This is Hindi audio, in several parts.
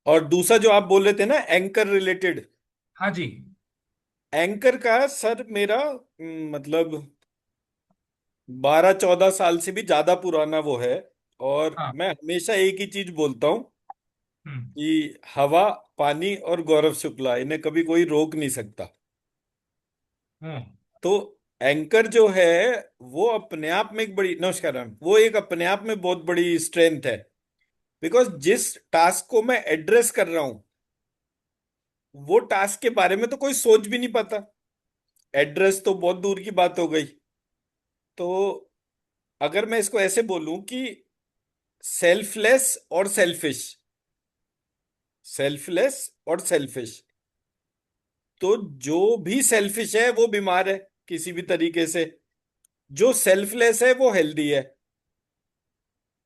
और दूसरा जो आप बोल रहे थे ना, एंकर रिलेटेड। हाँ जी। एंकर का सर मेरा मतलब 12-14 साल से भी ज्यादा पुराना वो है। और हाँ। मैं हमेशा एक ही चीज बोलता हूँ हम्म। कि हवा, पानी और गौरव शुक्ला, इन्हें कभी कोई रोक नहीं सकता। हम्म। तो एंकर जो है वो अपने आप में एक बड़ी, नमस्कार मैम, वो एक अपने आप में बहुत बड़ी स्ट्रेंथ है। बिकॉज जिस टास्क को मैं एड्रेस कर रहा हूं, वो टास्क के बारे में तो कोई सोच भी नहीं पाता। एड्रेस तो बहुत दूर की बात हो गई। तो अगर मैं इसको ऐसे बोलूं कि सेल्फलेस और सेल्फिश, सेल्फलेस और सेल्फिश, तो जो भी सेल्फिश है वो बीमार है किसी भी तरीके से, जो सेल्फलेस है वो हेल्दी है।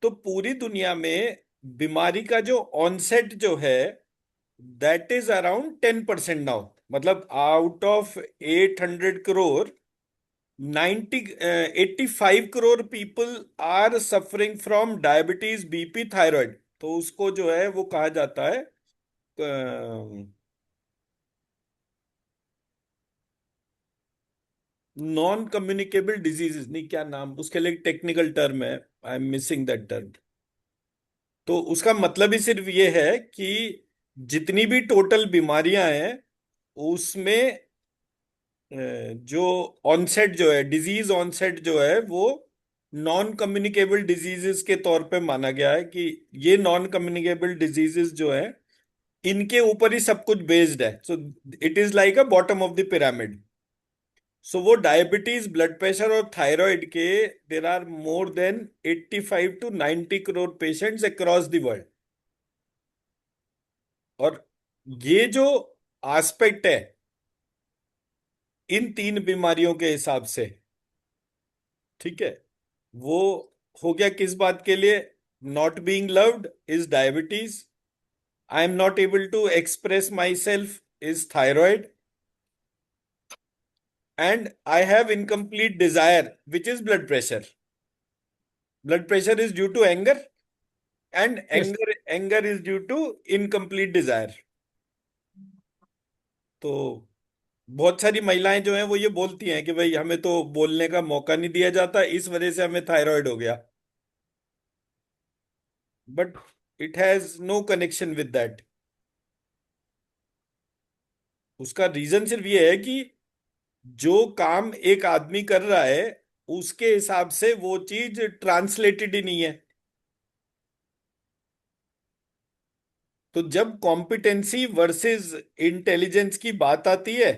तो पूरी दुनिया में बीमारी का जो ऑनसेट जो है, दैट इज अराउंड 10% नाउ। मतलब out of 800 crore, 85 crore people are suffering from diabetes, BP, thyroid. तो उसको जो है वो कहा जाता है नॉन कम्युनिकेबल डिजीजेस, नहीं क्या नाम उसके लिए, टेक्निकल टर्म है, I am missing that term. तो उसका मतलब ही सिर्फ ये है कि जितनी भी टोटल बीमारियां हैं उसमें जो ऑनसेट जो है, डिजीज ऑनसेट जो है, वो नॉन कम्युनिकेबल डिजीजेस के तौर पे माना गया है कि ये नॉन कम्युनिकेबल डिजीजेस जो है, इनके ऊपर ही सब कुछ बेस्ड है। So it is like a bottom of the pyramid. So वो डायबिटीज, ब्लड प्रेशर और थायराइड के there are more than 85 to 90 crore patients across the world. और ये जो एस्पेक्ट है इन तीन बीमारियों के हिसाब से, ठीक है, वो हो गया किस बात के लिए? Not being loved is diabetes, I am not able to express myself is thyroid, and I have incomplete desire which is blood pressure. Blood pressure is due to anger, and yes. Anger is due to incomplete desire. तो बहुत सारी महिलाएं जो हैं वो ये बोलती हैं कि भाई हमें तो बोलने का मौका नहीं दिया जाता, इस वजह से हमें थायराइड हो गया। But it has no connection with that. उसका रीजन सिर्फ ये है कि जो काम एक आदमी कर रहा है उसके हिसाब से वो चीज ट्रांसलेटेड ही नहीं है। तो जब कॉम्पिटेंसी वर्सेस इंटेलिजेंस की बात आती है,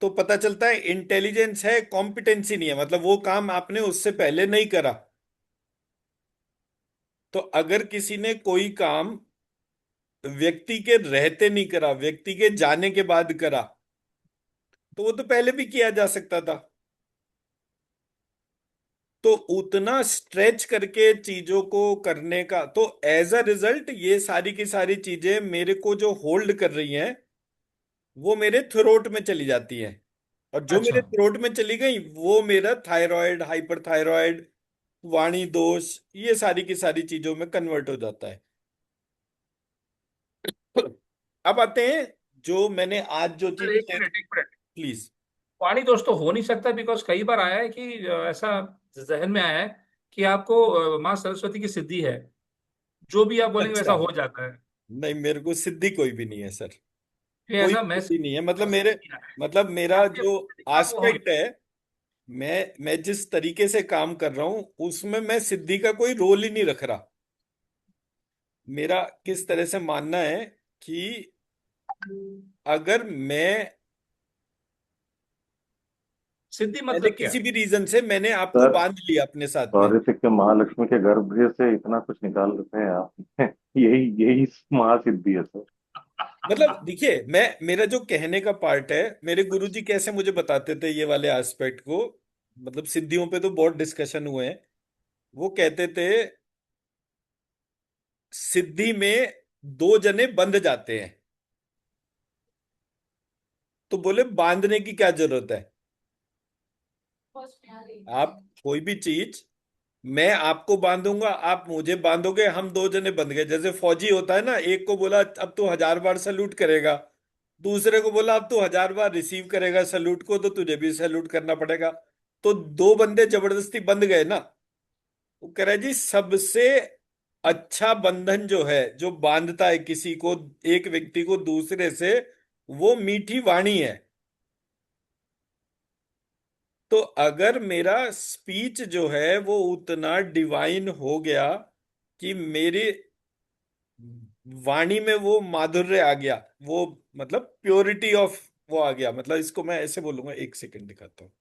तो पता चलता है इंटेलिजेंस है, कॉम्पिटेंसी नहीं है। मतलब वो काम आपने उससे पहले नहीं करा। तो अगर किसी ने कोई काम व्यक्ति के रहते नहीं करा, व्यक्ति के जाने के बाद करा, तो वो तो पहले भी किया जा सकता था। तो उतना स्ट्रेच करके चीजों को करने का, तो एज अ रिजल्ट ये सारी की सारी चीजें मेरे को जो होल्ड कर रही हैं वो मेरे थ्रोट में चली जाती हैं। और जो अच्छा। मेरे थ्रोट में चली गई वो मेरा थायराइड, हाइपर थायराइड, वाणी दोष, ये सारी की सारी चीजों में कन्वर्ट हो जाता है। अब आते हैं जो मैंने आज जो सर चीज एक शेयर। मिनट, एक मिनट। प्लीज। वाणी दोष तो हो नहीं सकता, बिकॉज कई बार आया है कि ऐसा जहन में आया है कि आपको माँ सरस्वती की सिद्धि है। जो भी आप बोलेंगे वैसा अच्छा, हो जाता है। नहीं मेरे को सिद्धि कोई भी नहीं है सर। ये कोई ऐसा सिद्धि नहीं है, मतलब महसूस मेरे, किया है मतलब कि मेरा आपके जो दिखा वो हो एस्पेक्ट है, मैं जिस तरीके से काम कर रहा हूं उसमें मैं सिद्धि का कोई रोल ही नहीं रख रहा। मेरा किस तरह से मानना है कि अगर सिद्धि मैंने मतलब क्या किसी है? भी रीजन से मैंने आपको सर, बांध लिया अपने साथ में। सौर के महालक्ष्मी के गर्भ से इतना कुछ निकाल रहे हैं आप। यही यही महासिद्धि है सर। मतलब देखिए, मैं, मेरा जो कहने का पार्ट है, मेरे गुरुजी कैसे मुझे बताते थे ये वाले एस्पेक्ट को, मतलब सिद्धियों पे तो बहुत डिस्कशन हुए हैं। वो कहते थे सिद्धि में दो जने बंध जाते हैं। तो बोले बांधने की क्या जरूरत है? आप कोई भी चीज मैं आपको बांधूंगा, आप मुझे बांधोगे, हम दो जने बंध गए। जैसे फौजी होता है ना, एक को बोला अब तू 1000 बार सैल्यूट करेगा, दूसरे को बोला अब तू 1000 बार रिसीव करेगा सैल्यूट को, तो तुझे भी सैल्यूट करना पड़ेगा। तो दो बंदे जबरदस्ती बंध गए ना। वो कह रहा है जी, सबसे अच्छा बंधन जो है, जो बांधता है किसी को, एक व्यक्ति को दूसरे से, वो मीठी वाणी है। तो अगर मेरा स्पीच जो है वो उतना डिवाइन हो गया कि मेरी वाणी में वो माधुर्य आ गया, वो मतलब प्योरिटी ऑफ वो आ गया, मतलब इसको मैं ऐसे बोलूंगा, एक सेकंड दिखाता हूँ।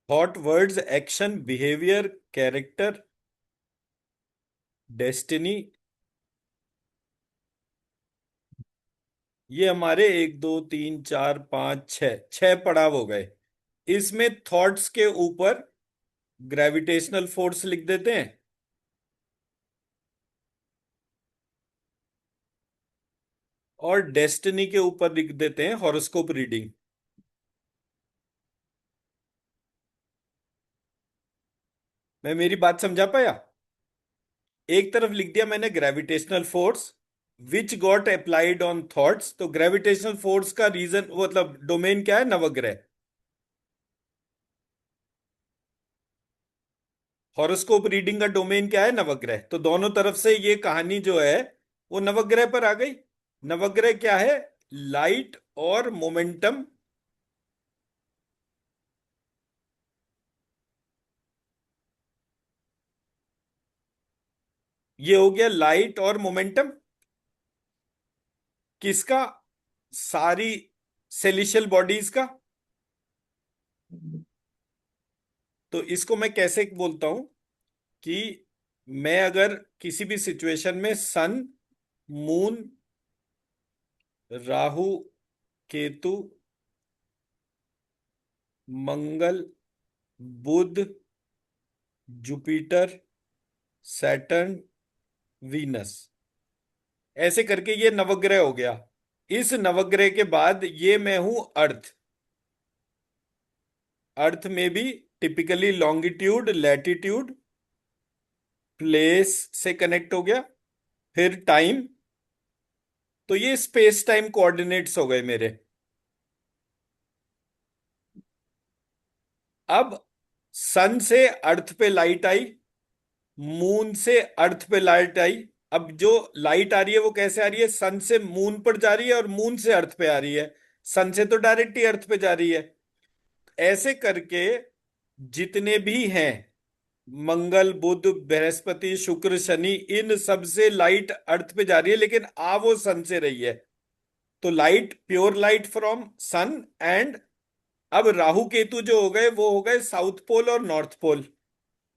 Thought, words, action, behaviour, character, destiny. ये हमारे 1 2 3 4 5 6 छह पड़ाव हो गए। इसमें थॉट्स के ऊपर ग्रेविटेशनल फोर्स लिख देते हैं, और डेस्टिनी के ऊपर लिख देते हैं हॉरोस्कोप रीडिंग। मैं मेरी बात समझा पाया? एक तरफ लिख दिया मैंने gravitational force which got applied on thoughts, तो ग्रेविटेशनल फोर्स का रीजन मतलब डोमेन क्या है? नवग्रह। हॉरोस्कोप रीडिंग का डोमेन क्या है? नवग्रह। तो दोनों तरफ से ये कहानी जो है वो नवग्रह पर आ गई। नवग्रह क्या है? लाइट और मोमेंटम। ये हो गया लाइट और मोमेंटम किसका? सारी सेलिशियल बॉडीज का। तो इसको मैं कैसे बोलता हूं कि मैं अगर किसी भी सिचुएशन में सन, मून, राहु, केतु, मंगल, बुध, जुपिटर, सैटर्न, वीनस, ऐसे करके ये नवग्रह हो गया। इस नवग्रह के बाद ये मैं हूं अर्थ। अर्थ में भी टिपिकली लॉन्गिट्यूड, लैटिट्यूड, प्लेस से कनेक्ट हो गया, फिर टाइम। तो ये स्पेस टाइम कोऑर्डिनेट्स हो गए मेरे। अब सन से अर्थ पे लाइट आई, मून से अर्थ पे लाइट आई। अब जो लाइट आ रही है वो कैसे आ रही है? सन से मून पर जा रही है और मून से अर्थ पे आ रही है। सन से तो डायरेक्ट ही अर्थ पे जा रही है। ऐसे करके जितने भी हैं, मंगल, बुध, बृहस्पति, शुक्र, शनि, इन सब से लाइट अर्थ पे जा रही है, लेकिन आ वो सन से रही है। तो light, pure light from sun and. अब राहु केतु जो हो गए वो हो गए साउथ पोल और नॉर्थ पोल।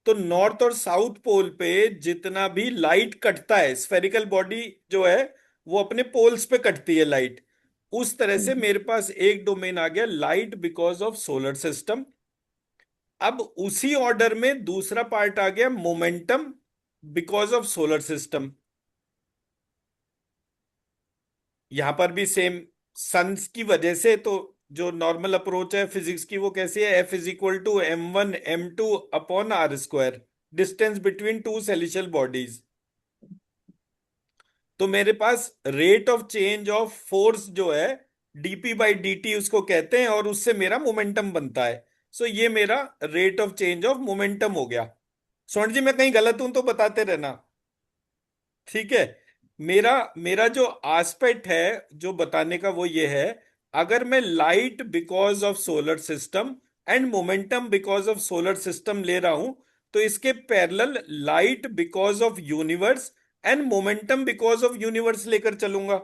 तो नॉर्थ और साउथ पोल पे जितना भी लाइट कटता है, स्फेरिकल बॉडी जो है वो अपने पोल्स पे कटती है लाइट। उस तरह से मेरे पास एक डोमेन आ गया, light because of solar system. अब उसी ऑर्डर में दूसरा पार्ट आ गया, momentum because of solar system. यहां पर भी सेम, सन्स की वजह से। तो जो नॉर्मल अप्रोच है फिजिक्स की वो कैसी है? F = m1 m2 upon r square, distance between two celestial bodies. तो मेरे पास rate of change of force जो है, dp/dt उसको कहते हैं, और उससे मेरा मोमेंटम बनता है। सो ये मेरा rate of change of momentum हो गया। स्वर्ण जी, मैं कहीं गलत हूं तो बताते रहना, ठीक है? मेरा मेरा जो आस्पेक्ट है जो बताने का वो ये है, अगर मैं light because of solar system and momentum because of solar system ले रहा हूं, तो इसके parallel light because of universe and momentum because of universe लेकर चलूंगा।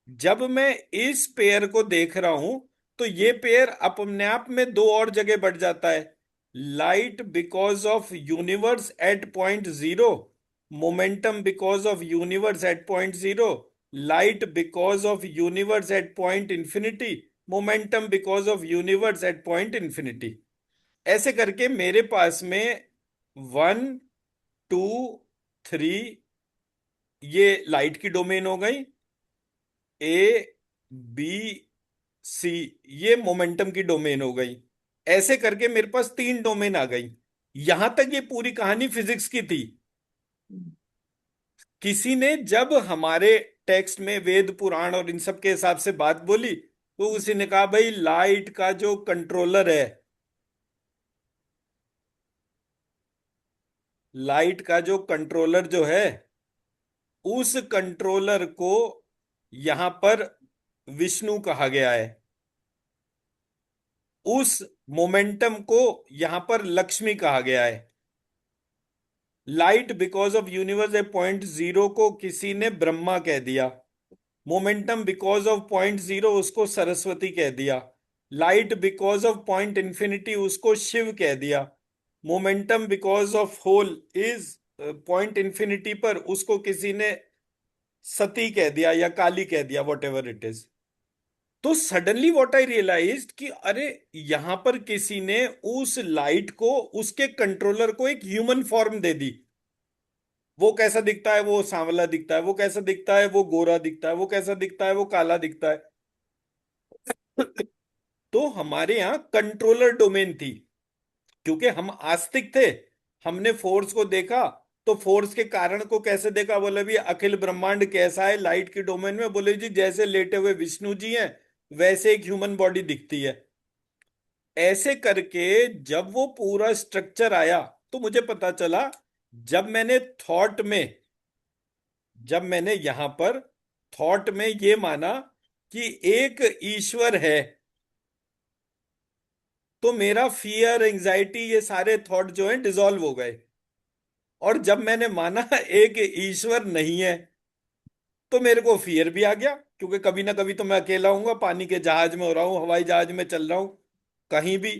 जब मैं इस पेयर को देख रहा हूं तो ये पेयर अपने आप में दो और जगह बढ़ जाता है। Light because of universe at point 0 momentum because of universe at point zero, light because of universe at point infinity, momentum because of universe at point infinity। ऐसे करके मेरे पास में 1 2 3, ये लाइट की डोमेन हो गई, A B C, ये मोमेंटम की डोमेन हो गई। ऐसे करके मेरे पास 3 डोमेन आ गई। यहां तक ये पूरी कहानी फिजिक्स की थी। किसी ने जब हमारे टेक्स्ट में वेद पुराण और इन सब के हिसाब से बात बोली, तो उसी ने कहा भाई लाइट का जो कंट्रोलर है, लाइट का जो कंट्रोलर जो है, उस कंट्रोलर को यहां पर विष्णु कहा गया है, उस मोमेंटम को यहां पर लक्ष्मी कहा गया है। Light because of universe a point zero को किसी ने ब्रह्मा कह दिया, momentum because of point zero उसको सरस्वती कह दिया, light because of point infinity उसको शिव कह दिया, momentum because of whole is point infinity पर उसको किसी ने सती कह दिया या काली कह दिया, वॉट एवर इट इज। तो सडनली व्हाट आई रियलाइज्ड कि अरे यहां पर किसी ने उस लाइट को, उसके कंट्रोलर को एक ह्यूमन फॉर्म दे दी। वो कैसा दिखता है? वो सांवला दिखता है। वो कैसा दिखता है? वो गोरा दिखता है। वो कैसा दिखता है? वो काला दिखता है। तो हमारे यहाँ कंट्रोलर डोमेन थी, क्योंकि हम आस्तिक थे। हमने फोर्स को देखा, तो फोर्स के कारण को कैसे देखा? बोले भी अखिल ब्रह्मांड कैसा है लाइट की डोमेन में? बोले जी जैसे लेटे हुए विष्णु जी हैं, वैसे एक ह्यूमन बॉडी दिखती है। ऐसे करके जब वो पूरा स्ट्रक्चर आया, तो मुझे पता चला, जब मैंने थॉट में, जब मैंने यहां पर थॉट में ये माना कि एक ईश्वर है, तो मेरा फियर, एंजाइटी, ये सारे थॉट जो हैं डिसॉल्व हो गए। और जब मैंने माना एक ईश्वर नहीं है, तो मेरे को फियर भी आ गया, क्योंकि कभी ना कभी तो मैं अकेला हूंगा, पानी के जहाज में हो रहा हूँ, हवाई जहाज में चल रहा हूँ, कहीं भी।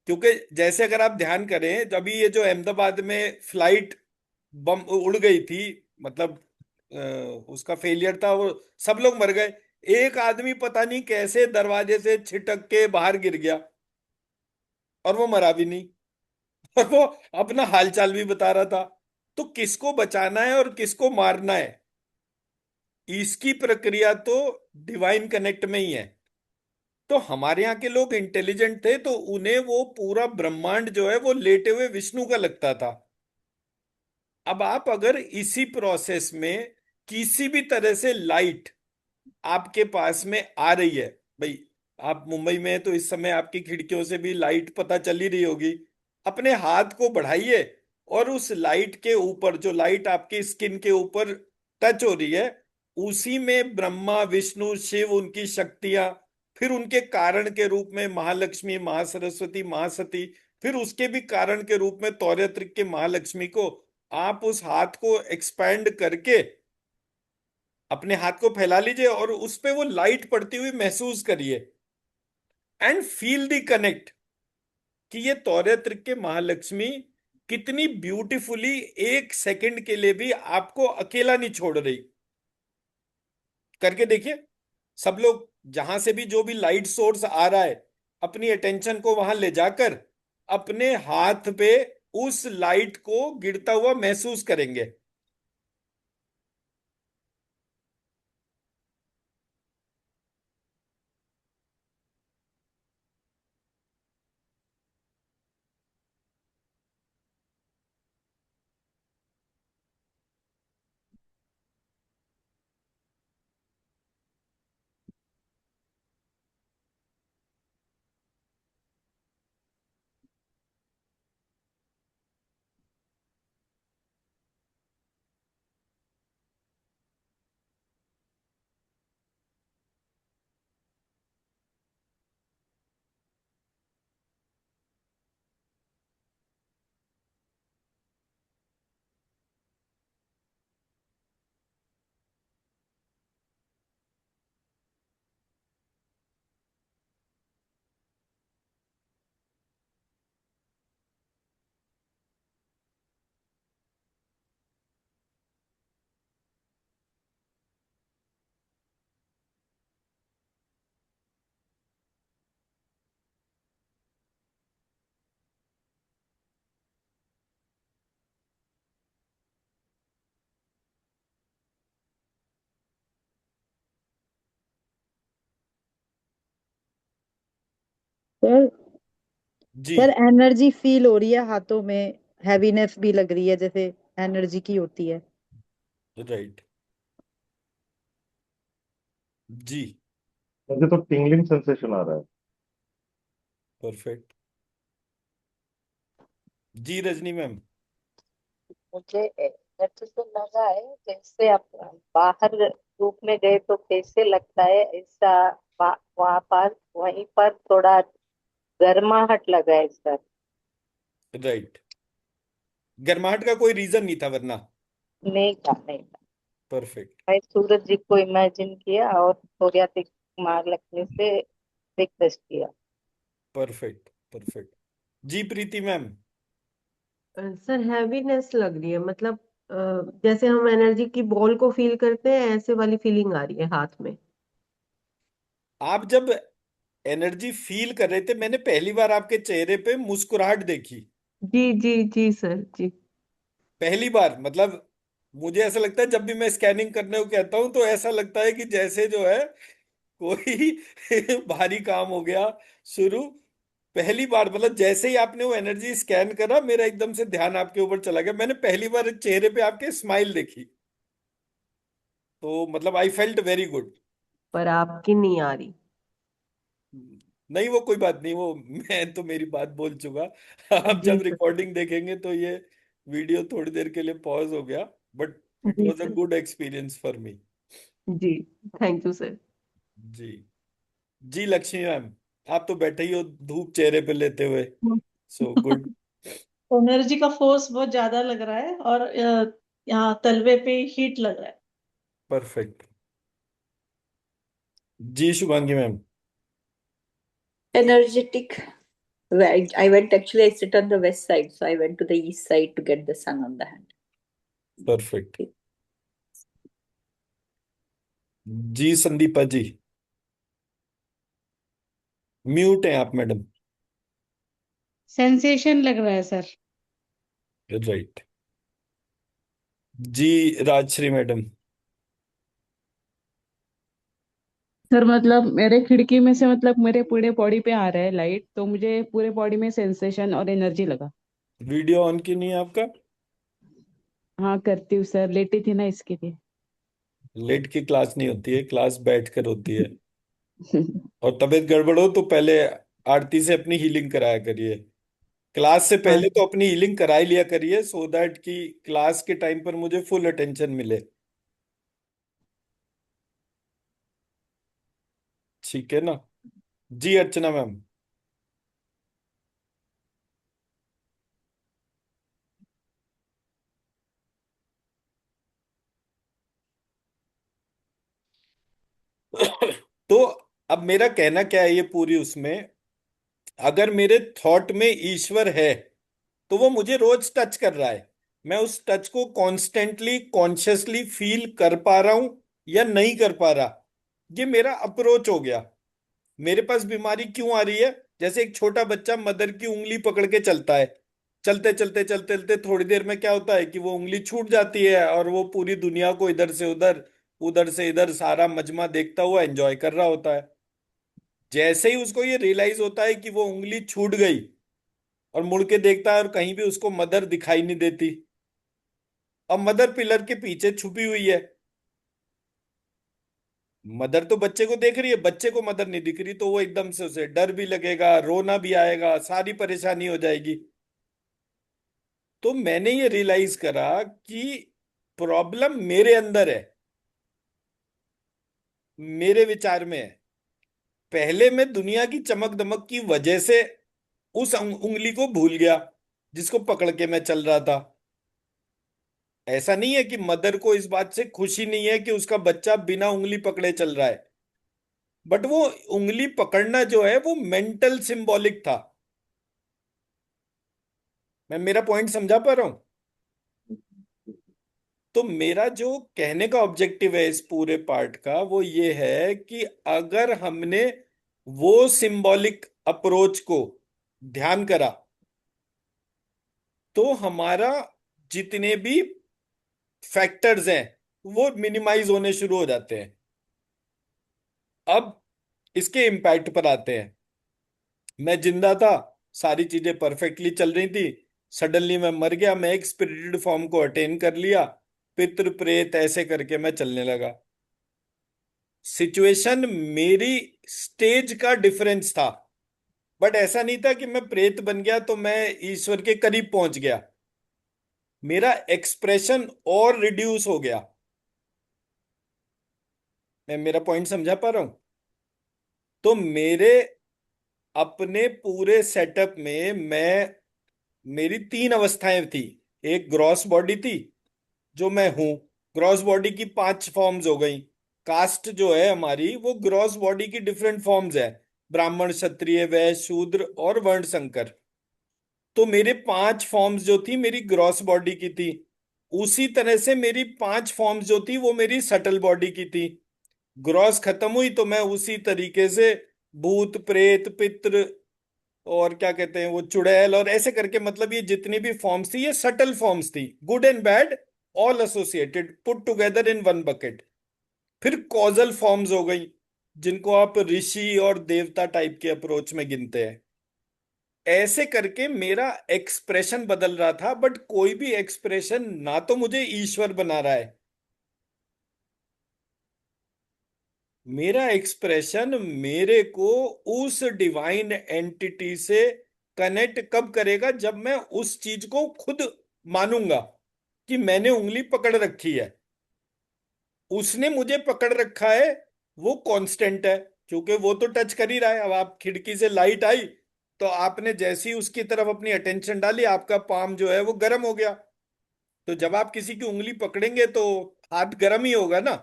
क्योंकि जैसे अगर आप ध्यान करें, अभी ये जो अहमदाबाद में फ्लाइट बम उड़ गई थी, मतलब उसका फेलियर था, वो सब लोग मर गए। एक आदमी पता नहीं कैसे दरवाजे से छिटक के बाहर गिर गया, और वो मरा भी नहीं। और वो अपना हालचाल भी बता रहा था। तो किसको बचाना है और किसको मारना है, इसकी प्रक्रिया तो डिवाइन कनेक्ट में ही है। तो हमारे यहाँ के लोग इंटेलिजेंट थे, तो उन्हें वो पूरा ब्रह्मांड जो है वो लेटे हुए विष्णु का लगता था। अब आप अगर इसी प्रोसेस में किसी भी तरह से लाइट आपके पास में आ रही है, भाई आप मुंबई में हैं, तो इस समय आपकी खिड़कियों से भी लाइट पता चल ही रही होगी। अपने हाथ को बढ़ाइए, और उस लाइट के ऊपर, जो लाइट आपकी स्किन के ऊपर टच हो रही है, उसी में ब्रह्मा विष्णु शिव, उनकी शक्तियां, फिर उनके कारण के रूप में महालक्ष्मी, महासरस्वती, महासती, फिर उसके भी कारण के रूप में तौर्यत्रिक के महालक्ष्मी को, आप उस हाथ को एक्सपैंड करके अपने हाथ को फैला लीजिए, और उस पे वो लाइट पड़ती हुई महसूस करिए, एंड फील द कनेक्ट, कि ये तौर्यत्रिक के महालक्ष्मी कितनी ब्यूटीफुली एक सेकंड के लिए भी आपको अकेला नहीं छोड़ रही। करके देखिए। सब लोग, जहां से भी जो भी लाइट सोर्स आ रहा है, अपनी अटेंशन को वहां ले जाकर अपने हाथ पे उस लाइट को गिरता हुआ महसूस करेंगे। सर जी। सर एनर्जी फील हो रही है हाथों में, हैवीनेस भी लग रही है जैसे एनर्जी की होती है। राइट। जी। मुझे तो टिंगलिंग सेंसेशन आ रहा है। परफेक्ट। जी रजनी मैम। मुझे ऐसे तो लगा है जैसे आप बाहर धूप में गए तो कैसे लगता है ऐसा। वहां पर वहीं पर थोड़ा गर्माहट लगा है सर। राइट। गर्माहट का कोई रीजन नहीं था वरना। नहीं था, नहीं था। परफेक्ट। मैं सूरज जी को इमेजिन किया और थोड़ा तिक मार लगने से रिक्वेस्ट किया। परफेक्ट। परफेक्ट। जी प्रीति मैम। सर हैवीनेस लग रही है, मतलब जैसे हम एनर्जी की बॉल को फील करते हैं, ऐसे वाली फीलिंग आ रही है हाथ में। आप जब एनर्जी फील कर रहे थे, मैंने पहली बार आपके चेहरे पे मुस्कुराहट देखी। जी जी जी सर जी। पहली बार मतलब, मुझे ऐसा लगता है जब भी मैं स्कैनिंग करने को कहता हूं तो ऐसा लगता है कि जैसे जो है कोई भारी काम हो गया शुरू। पहली बार मतलब जैसे ही आपने वो एनर्जी स्कैन करा, मेरा एकदम से ध्यान आपके ऊपर चला गया। मैंने पहली बार चेहरे पे आपके स्माइल देखी, तो मतलब आई फेल्ट वेरी गुड। पर आपकी नहीं आ रही। नहीं वो कोई बात नहीं, वो मैं तो मेरी बात बोल चुका। आप जी जब सर। रिकॉर्डिंग देखेंगे तो ये वीडियो थोड़ी देर के लिए पॉज हो गया, बट इट जी was a sir. Good experience for me. जी। Thank you sir. जी। जी लक्ष्मी मैम, आप तो बैठे ही हो धूप चेहरे पे लेते हुए, सो गुड। एनर्जी का फोर्स बहुत ज्यादा लग रहा है और यहाँ तलवे पे हीट लग रहा है। परफेक्ट। जी Shubhangi ma'am. Energetic. I went actually, I sit on the west side, so I went to the east side to get the sun on the hand. Perfect. जी संदीपा जी। म्यूट है आप मैडम। सेंसेशन लग रहा है सर। राइट। जी राजश्री मैडम। सर मतलब मेरे खिड़की में से मतलब मेरे पूरे बॉडी पे आ रहा है लाइट, तो मुझे पूरे बॉडी में सेंसेशन और एनर्जी लगा। वीडियो ऑन क्यों नहीं है आपका? हाँ करती हूँ सर, लेटी थी ना इसके लिए। लेट की क्लास नहीं होती है, क्लास बैठ कर होती है। और तबीयत गड़बड़ हो तो पहले आरती से अपनी हीलिंग कराया करिए। क्लास से हाँ पहले तो अपनी हीलिंग करा ही लिया करिए, सो दैट कि क्लास के टाइम पर मुझे फुल अटेंशन मिले। ठीक है ना? जी अर्चना मैम। तो अब मेरा कहना क्या है ये पूरी उसमें, अगर मेरे थॉट में ईश्वर है तो वो मुझे रोज टच कर रहा है। मैं उस टच को कॉन्स्टेंटली कॉन्शियसली फील कर पा रहा हूं या नहीं कर पा रहा, ये मेरा अप्रोच हो गया। मेरे पास बीमारी क्यों आ रही है? जैसे एक छोटा बच्चा मदर की उंगली पकड़ के चलता है, चलते चलते चलते चलते थोड़ी देर में क्या होता है कि वो उंगली छूट जाती है और वो पूरी दुनिया को इधर से उधर, उधर से इधर सारा मजमा देखता हुआ एंजॉय कर रहा होता है। जैसे ही उसको ये रियलाइज होता है कि वो उंगली छूट गई और मुड़ के देखता है और कहीं भी उसको मदर दिखाई नहीं देती, अब मदर पिलर के पीछे छुपी हुई है। मदर तो बच्चे को देख रही है, बच्चे को मदर नहीं दिख रही, तो वो एकदम से उसे डर भी लगेगा, रोना भी आएगा, सारी परेशानी हो जाएगी। तो मैंने ये रियलाइज करा कि प्रॉब्लम मेरे अंदर है, मेरे विचार में है। पहले मैं दुनिया की चमक दमक की वजह से उस उंगली को भूल गया जिसको पकड़ के मैं चल रहा था। ऐसा नहीं है कि मदर को इस बात से खुशी नहीं है कि उसका बच्चा बिना उंगली पकड़े चल रहा है, बट वो उंगली पकड़ना जो है वो मेंटल सिंबॉलिक था। मैं मेरा पॉइंट समझा पा रहा हूं? तो मेरा जो कहने का ऑब्जेक्टिव है इस पूरे पार्ट का वो ये है कि अगर हमने वो सिंबॉलिक अप्रोच को ध्यान करा तो हमारा जितने भी फैक्टर्स हैं वो मिनिमाइज होने शुरू हो जाते हैं। अब इसके इम्पैक्ट पर आते हैं। मैं जिंदा था, सारी चीजें परफेक्टली चल रही थी, सडनली मैं मर गया, मैं एक स्पिरिटेड फॉर्म को अटेन कर लिया, पितृ प्रेत ऐसे करके मैं चलने लगा। सिचुएशन मेरी स्टेज का डिफरेंस था, बट ऐसा नहीं था कि मैं प्रेत बन गया तो मैं ईश्वर के करीब पहुंच गया। मेरा एक्सप्रेशन और रिड्यूस हो गया। मैं मेरा पॉइंट समझा पा रहा हूं? तो मेरे अपने पूरे सेटअप में मेरी तीन अवस्थाएं थी। एक ग्रॉस बॉडी थी जो मैं हूं, ग्रॉस बॉडी की 5 फॉर्म्स हो गई। कास्ट जो है हमारी वो ग्रॉस बॉडी की डिफरेंट फॉर्म्स है, ब्राह्मण, क्षत्रिय, वैश्य, शूद्र और वर्ण संकर। तो मेरे 5 फॉर्म्स जो थी मेरी ग्रॉस बॉडी की थी, उसी तरह से मेरी 5 फॉर्म्स जो थी वो मेरी सटल बॉडी की थी। ग्रॉस खत्म हुई तो मैं उसी तरीके से भूत प्रेत पितृ और क्या कहते हैं वो चुड़ैल और ऐसे करके, मतलब ये जितनी भी फॉर्म्स थी ये सटल फॉर्म्स थी, good and bad all associated put together in one bucket. फिर कॉजल फॉर्म्स हो गई जिनको आप ऋषि और देवता टाइप के अप्रोच में गिनते हैं। ऐसे करके मेरा एक्सप्रेशन बदल रहा था, बट कोई भी एक्सप्रेशन ना तो मुझे ईश्वर बना रहा है, मेरा एक्सप्रेशन मेरे को उस डिवाइन एंटिटी से कनेक्ट कब करेगा, जब मैं उस चीज को खुद मानूंगा कि मैंने उंगली पकड़ रखी है, उसने मुझे पकड़ रखा है, वो कांस्टेंट है, क्योंकि वो तो टच कर ही रहा है। अब आप खिड़की से लाइट आई तो आपने जैसे ही उसकी तरफ अपनी अटेंशन डाली, आपका पाम जो है वो गर्म हो गया। तो जब आप किसी की उंगली पकड़ेंगे तो हाथ गर्म ही होगा ना।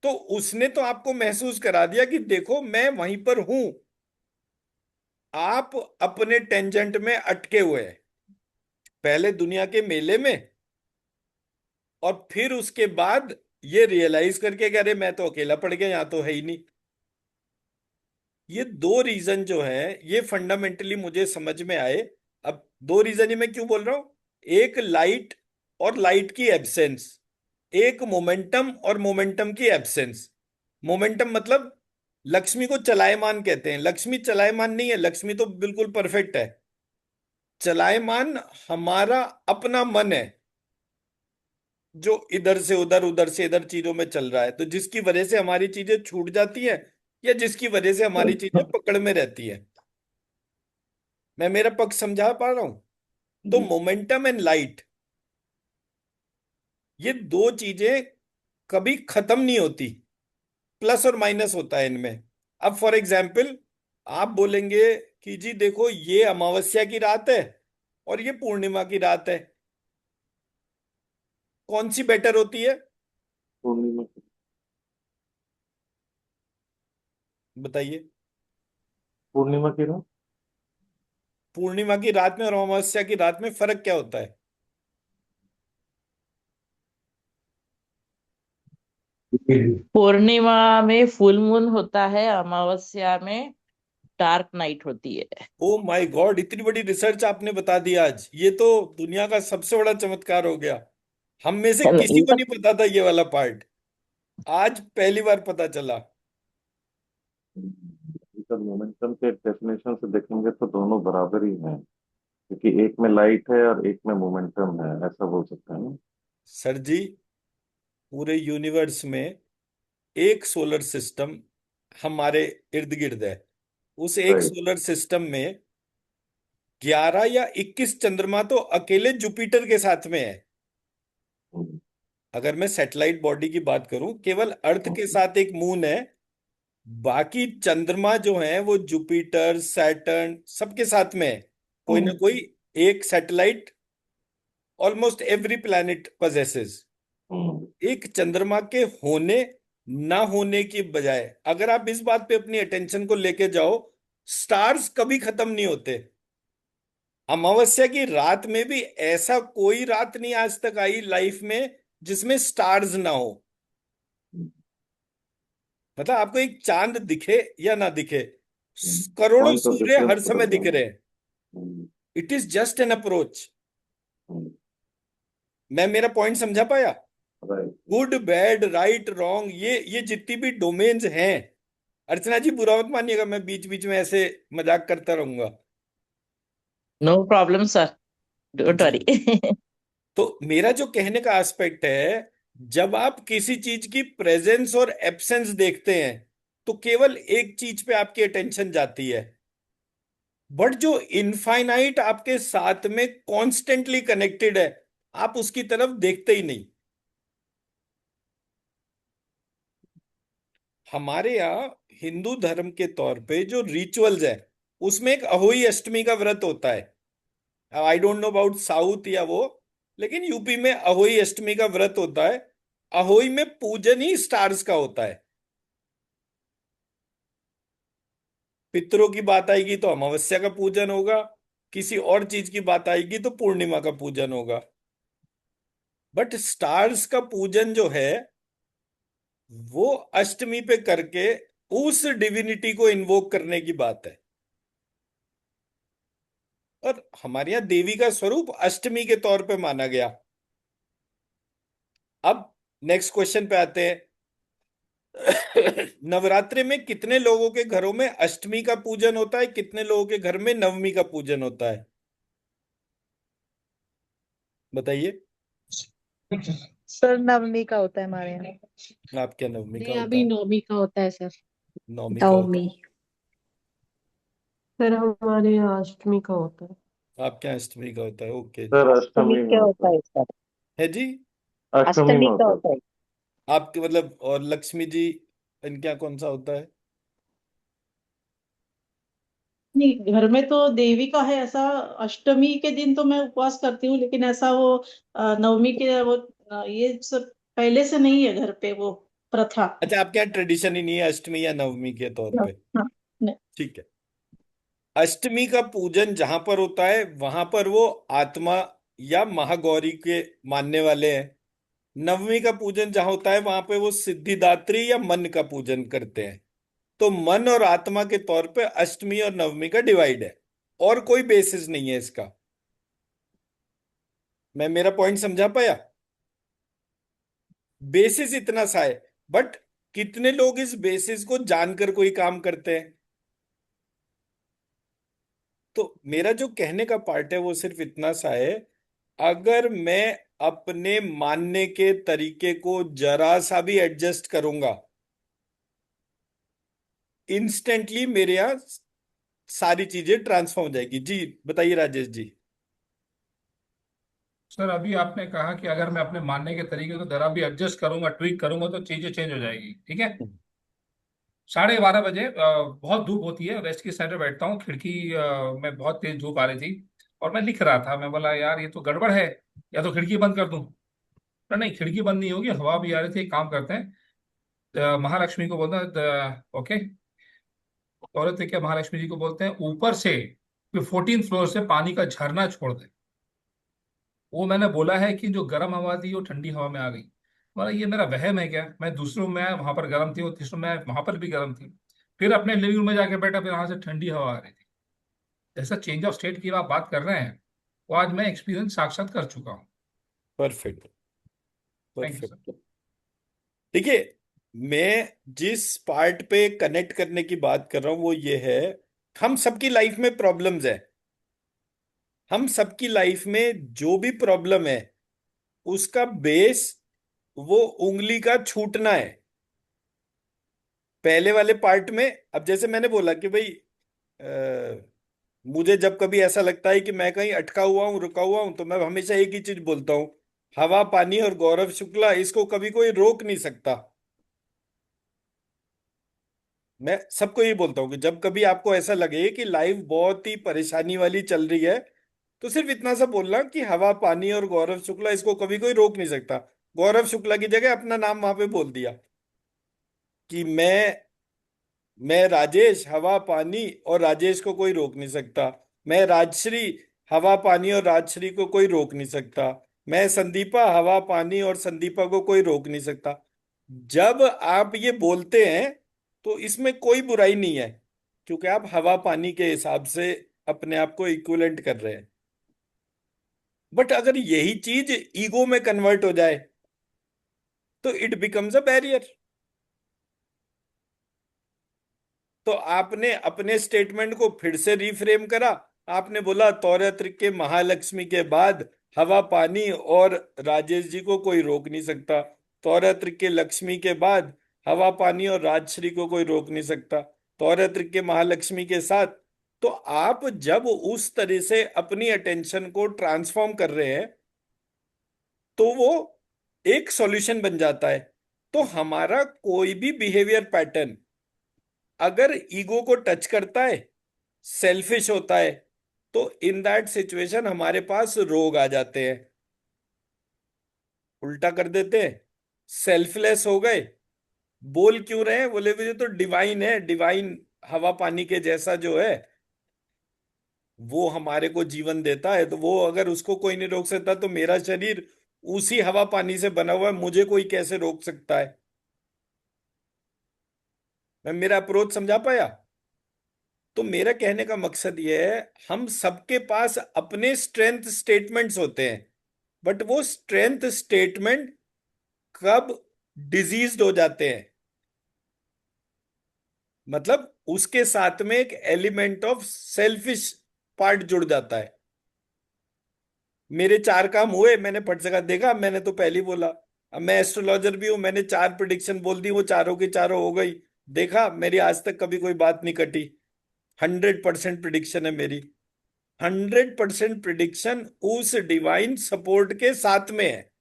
तो उसने तो आपको महसूस करा दिया कि देखो मैं वहीं पर हूं, आप अपने टेंजेंट में अटके हुए हैं, पहले दुनिया के मेले में, और फिर उसके बाद ये रियलाइज करके कि अरे मैं तो अकेला पड़ गया, यहां तो है ही नहीं। ये दो रीजन जो है ये फंडामेंटली मुझे समझ में आए। अब दो रीजन ही मैं क्यों बोल रहा हूं, एक लाइट और लाइट की एब्सेंस, एक मोमेंटम और मोमेंटम की एब्सेंस। मोमेंटम मतलब लक्ष्मी को चलायमान कहते हैं, लक्ष्मी चलायमान नहीं है, लक्ष्मी तो बिल्कुल परफेक्ट है। चलायमान हमारा अपना मन है जो इधर से उधर उधर से इधर चीजों में चल रहा है, तो जिसकी वजह से हमारी चीजें छूट जाती हैं या जिसकी वजह से हमारी चीजें पकड़ में रहती है। मैं मेरा पक्ष समझा पा रहा हूं? तो मोमेंटम एंड लाइट, ये दो चीजें कभी खत्म नहीं होती, प्लस और माइनस होता है इनमें। अब फॉर एग्जाम्पल आप बोलेंगे कि जी देखो ये अमावस्या की रात है और ये पूर्णिमा की रात है, कौन सी बेटर होती है पूर्णिमा बताइए? पूर्णिमा की रात। पूर्णिमा की रात में और अमावस्या की रात में फर्क क्या होता है? पूर्णिमा में फुल मून होता है, अमावस्या में डार्क नाइट होती है। ओ माय गॉड, इतनी बड़ी रिसर्च आपने बता दी आज, ये तो दुनिया का सबसे बड़ा चमत्कार हो गया। हम में से किसी को नहीं पता था ये वाला पार्ट, आज पहली बार पता चला। सर मोमेंटम के डेफिनेशन से देखेंगे तो दोनों बराबर ही हैं, क्योंकि एक में लाइट है और एक में मोमेंटम है, ऐसा बोल सकते हैं ना। सर जी, पूरे यूनिवर्स में एक सोलर सिस्टम हमारे इर्द गिर्द है, उस एक राइट। सोलर सिस्टम में 11 या 21 चंद्रमा तो अकेले जुपिटर के साथ में है। अगर मैं सैटेलाइट बॉडी की बात करूं, केवल अर्थ के साथ एक मून है, बाकी चंद्रमा जो है वो जुपिटर सैटर्न सबके साथ में है, कोई ना कोई एक satellite almost every planet possesses। एक चंद्रमा के होने ना होने की बजाय अगर आप इस बात पे अपनी अटेंशन को लेके जाओ, स्टार्स कभी खत्म नहीं होते। अमावस्या की रात में भी ऐसा कोई रात नहीं आज तक आई लाइफ में जिसमें स्टार्स ना हो। मतलब आपको एक चांद दिखे या ना दिखे, करोड़ों चांद तो सूर्य डिफरेंस हर समय पड़ेगा। दिख रहे हैं। It is just an approach. मैं मेरा पॉइंट समझा पाया? Right. Good bad right wrong, ये जितनी भी डोमेन्स हैं अर्चना जी बुरा मत मानिएगा, मैं बीच बीच में ऐसे मजाक करता रहूंगा। नो प्रॉब्लम सर, डोंट जी। वरी। तो मेरा जो कहने का एस्पेक्ट है, जब आप किसी चीज की प्रेजेंस और एब्सेंस देखते हैं तो केवल एक चीज पे आपकी अटेंशन जाती है, बट जो इनफाइनाइट आपके साथ में कॉन्स्टेंटली कनेक्टेड है, आप उसकी तरफ देखते ही नहीं। हमारे यहाँ हिंदू धर्म के तौर पे जो रिचुअल्स है, उसमें एक अहोई अष्टमी का व्रत होता है। I don't know about south या वो, लेकिन यूपी में अहोई अष्टमी का व्रत होता है। अहोई में पूजन ही स्टार्स का होता है। पितरों की बात आएगी तो अमावस्या का पूजन होगा, किसी और चीज की बात आएगी तो पूर्णिमा का पूजन होगा। बट स्टार्स का पूजन जो है वो अष्टमी पे करके उस डिविनिटी को इन्वोक करने की बात है। और हमारे यहाँ देवी का स्वरूप अष्टमी के तौर पे माना गया। अब नेक्स्ट क्वेश्चन पे आते हैं। नवरात्रि में कितने लोगों के घरों में अष्टमी का पूजन होता है, कितने लोगों के घर में नवमी का पूजन होता है, बताइए। सर नवमी का होता है हमारे यहाँ। आपके यहाँ नवमी का नहीं, होता अभी है, नौमी का होता है सर। नवमी का होता नवमी। सर हमारे यहाँ अष्टमी का होता है। है, आपके यहाँ अष्टमी का होता है। ओके जी। सर अष्टमी अष्टमी में क्या होता होता है। है सर? है जी। अष्टमी अष्टमी में क्या होता है। होता है? आपके मतलब, और लक्ष्मी जी इनके यहाँ कौन सा होता है? नहीं, घर में तो देवी का है ऐसा। अष्टमी के दिन तो मैं उपवास करती हूँ, लेकिन ऐसा वो नवमी के वो ये सब पहले से नहीं है घर पे वो प्रथा। अच्छा, आपके यहाँ ट्रेडिशन ही नहीं है अष्टमी या नवमी के तौर हाँ, पे। हाँ, नहीं। ठीक है। अष्टमी का पूजन जहां पर होता है वहां पर वो आत्मा या महागौरी के मानने वाले हैं। नवमी का पूजन जहां होता है वहां पे वो सिद्धिदात्री या मन का पूजन करते हैं। तो मन और आत्मा के तौर पे अष्टमी और नवमी का डिवाइड है, और कोई बेसिस नहीं है इसका। मैं मेरा पॉइंट समझा पाया? बेसिस इतना सा है, बट कितने लोग इस बेसिस को जानकर कोई काम करते हैं? तो मेरा जो कहने का पार्ट है वो सिर्फ इतना सा है, अगर मैं अपने मानने के तरीके को जरा सा भी एडजस्ट करूंगा, इंस्टेंटली मेरे यहाँ सारी चीजें ट्रांसफॉर्म हो जाएगी। जी बताइए राजेश जी। सर अभी आपने कहा कि अगर मैं अपने मानने के तरीके को जरा भी एडजस्ट करूंगा, ट्वीक करूंगा, तो चीजें चेंज हो जाएगी। ठीक है। 12:30 बजे बहुत धूप होती है, वेस्ट की साइड में बैठता हूँ, खिड़की में बहुत तेज धूप आ रही थी और मैं लिख रहा था। मैं बोला यार ये तो गड़बड़ है, या तो खिड़की बंद कर दूं। पर नहीं, खिड़की बंद नहीं होगी, हवा भी आ रही थी। एक काम करते हैं, महालक्ष्मी को बोलते हैं, ओके, औरत है क्या, महालक्ष्मी जी को बोलते हैं ऊपर से 14th फ्लोर से पानी का झरना छोड़ दे। वो मैंने बोला है कि जो गर्म हवा थी वो ठंडी हवा में आ गई। बोला ये मेरा वहम है क्या, मैं दूसरों में वहां पर गर्म थी और तीसरों में वहां पर भी गर्म थी। फिर अपने लिविंग रूम में जाके बैठा, फिर वहां से ठंडी हवा आ रही थी। जैसा चेंज ऑफ स्टेट की आप बात कर रहे हैं, वो आज मैं एक्सपीरियंस साक्षात कर चुका हूँ। Perfect. Thank you sir. Perfect. देखिए, मैं जिस पार्ट पे कनेक्ट करने की बात कर रहा हूं वो ये है, हम सबकी लाइफ में प्रॉब्लम्स है। हम सबकी लाइफ में जो भी प्रॉब्लम है उसका बेस वो उंगली का छूटना है। पहले वाले पार्ट में, अब जैसे मैंने बोला कि भाई मुझे जब कभी ऐसा लगता है कि मैं कहीं अटका हुआ हूं, रुका हुआ हूं, तो मैं हमेशा एक ही चीज बोलता हूं, हवा पानी और गौरव शुक्ला, इसको कभी कोई रोक नहीं सकता। मैं सबको ये बोलता हूँ कि जब कभी आपको ऐसा लगे कि लाइफ बहुत ही परेशानी वाली चल रही है, तो सिर्फ इतना सा बोलना कि हवा पानी और गौरव शुक्ला, इसको कभी कोई रोक नहीं सकता। गौरव शुक्ला की जगह अपना नाम वहां पे बोल दिया कि मैं राजेश, हवा पानी और राजेश को कोई रोक नहीं सकता। मैं राजश्री, हवा पानी और राजश्री को कोई रोक नहीं सकता। मैं संदीपा, हवा पानी और संदीपा को कोई रोक नहीं सकता। जब आप ये बोलते हैं तो इसमें कोई बुराई नहीं है, क्योंकि आप हवा पानी के हिसाब से अपने आप को इक्विवेलेंट कर रहे हैं। बट अगर यही चीज ईगो में कन्वर्ट हो जाए तो इट बिकम्स अ बैरियर। तो आपने अपने स्टेटमेंट को फिर से रिफ्रेम करा। आपने बोला तौरत्र के महालक्ष्मी के बाद हवा पानी और राजेश जी को कोई रोक नहीं सकता, तौरत्र के लक्ष्मी के बाद हवा पानी और राजश्री को कोई रोक नहीं सकता, तौरत्र के महालक्ष्मी के साथ। तो आप जब उस तरह से अपनी अटेंशन को ट्रांसफॉर्म कर रहे हैं तो वो एक सॉल्यूशन बन जाता है। तो हमारा कोई भी बिहेवियर पैटर्न अगर ईगो को टच करता है, सेल्फिश होता है, तो इन दैट सिचुएशन हमारे पास रोग आ जाते हैं। उल्टा कर देते हैं, सेल्फलेस हो गए। बोल क्यों रहे हैं? बोले ये तो डिवाइन है, डिवाइन हवा पानी के जैसा जो है वो हमारे को जीवन देता है, तो वो अगर उसको कोई नहीं रोक सकता तो मेरा शरीर उसी हवा पानी से बना हुआ है, मुझे कोई कैसे रोक सकता है? मैं मेरा अप्रोच समझा पाया? तो मेरा कहने का मकसद ये है, हम सबके पास अपने स्ट्रेंथ स्टेटमेंट्स होते हैं, बट वो स्ट्रेंथ स्टेटमेंट कब डिजीज्ड हो जाते हैं, मतलब उसके साथ में एक एलिमेंट ऑफ सेल्फिश पार्ट जुड़ जाता है। मेरे 4 काम हुए, मैंने फट से कहा देखा मैंने तो पहले ही बोला। अब मैं एस्ट्रोलॉजर भी हूं, मैंने 4 प्रिडिक्शन बोल दी, वो चारों की चारों हो गई। देखा मेरी आज तक कभी कोई बात नहीं कटी। 100% प्रिडिक्शन है मेरी। 100% प्रिडिक्शन उस डिवाइन सपोर्ट के साथ में है।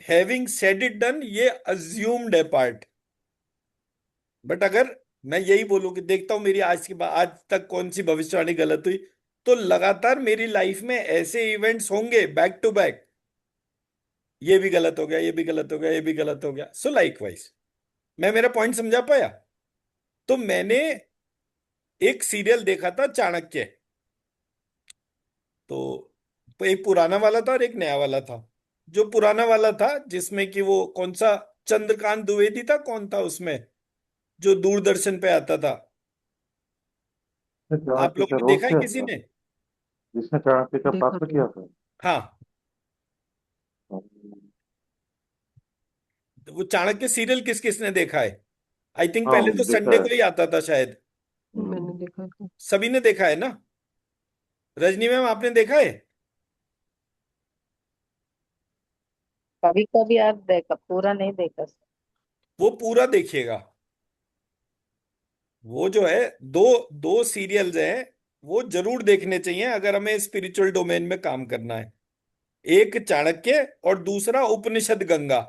हैविंग सेड इट डन, ये अज्यूम्ड है पार्ट। बट अगर मैं यही बोलूं कि देखता हूं मेरी आज तक कौन सी भविष्यवाणी गलत हुई, तो लगातार मेरी लाइफ में ऐसे इवेंट्स होंगे बैक टू बैक, ये भी गलत हो गया, ये भी गलत हो गया, ये भी गलत हो गया। सो लाइकवाइज, मैं मेरा पॉइंट समझा पाया? तो मैंने एक सीरियल देखा था चाणक्य, तो एक पुराना वाला था और एक नया वाला था। जो पुराना वाला था जिसमें कि वो कौन सा चंद्रकांत द्विवेदी था, कौन था उसमें जो दूरदर्शन पे आता था, आप चाणक्य लोगों का ने रोल देखा है किया किसी था, ने? जिसने चाणक्य का देखा पात्र तो किया था। हाँ, तो वो चाणक्य सीरियल किस किस ने देखा है? आई थिंक हाँ पहले तो देखा संडे है। को ही आता था शायद। मैंने देखा था। सभी ने देखा है ना? रजनी मैम आपने देखा है? कभी कभी आप देखा, पूरा नहीं देखा सर। वो पूरा देखिएगा। वो जो है दो दो सीरियल्स हैं, वो जरूर देखने चाहिए अगर हमें स्पिरिचुअल डोमेन में काम करना है। एक चाणक्य और दूसरा उपनिषद गंगा,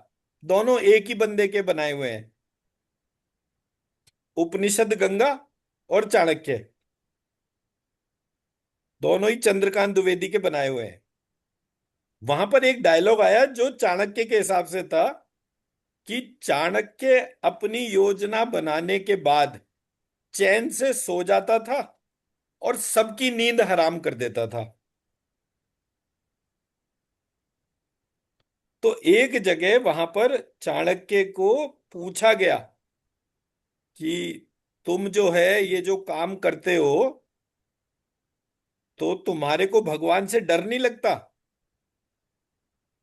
दोनों एक ही बंदे के बनाए हुए हैं। उपनिषद गंगा और चाणक्य दोनों ही चंद्रकांत द्विवेदी के बनाए हुए हैं। वहां पर एक डायलॉग आया जो चाणक्य के हिसाब से था कि चाणक्य अपनी योजना बनाने के बाद चैन से सो जाता था और सबकी नींद हराम कर देता था। तो एक जगह वहां पर चाणक्य को पूछा गया कि तुम जो है ये जो काम करते हो तो तुम्हारे को भगवान से डर नहीं लगता?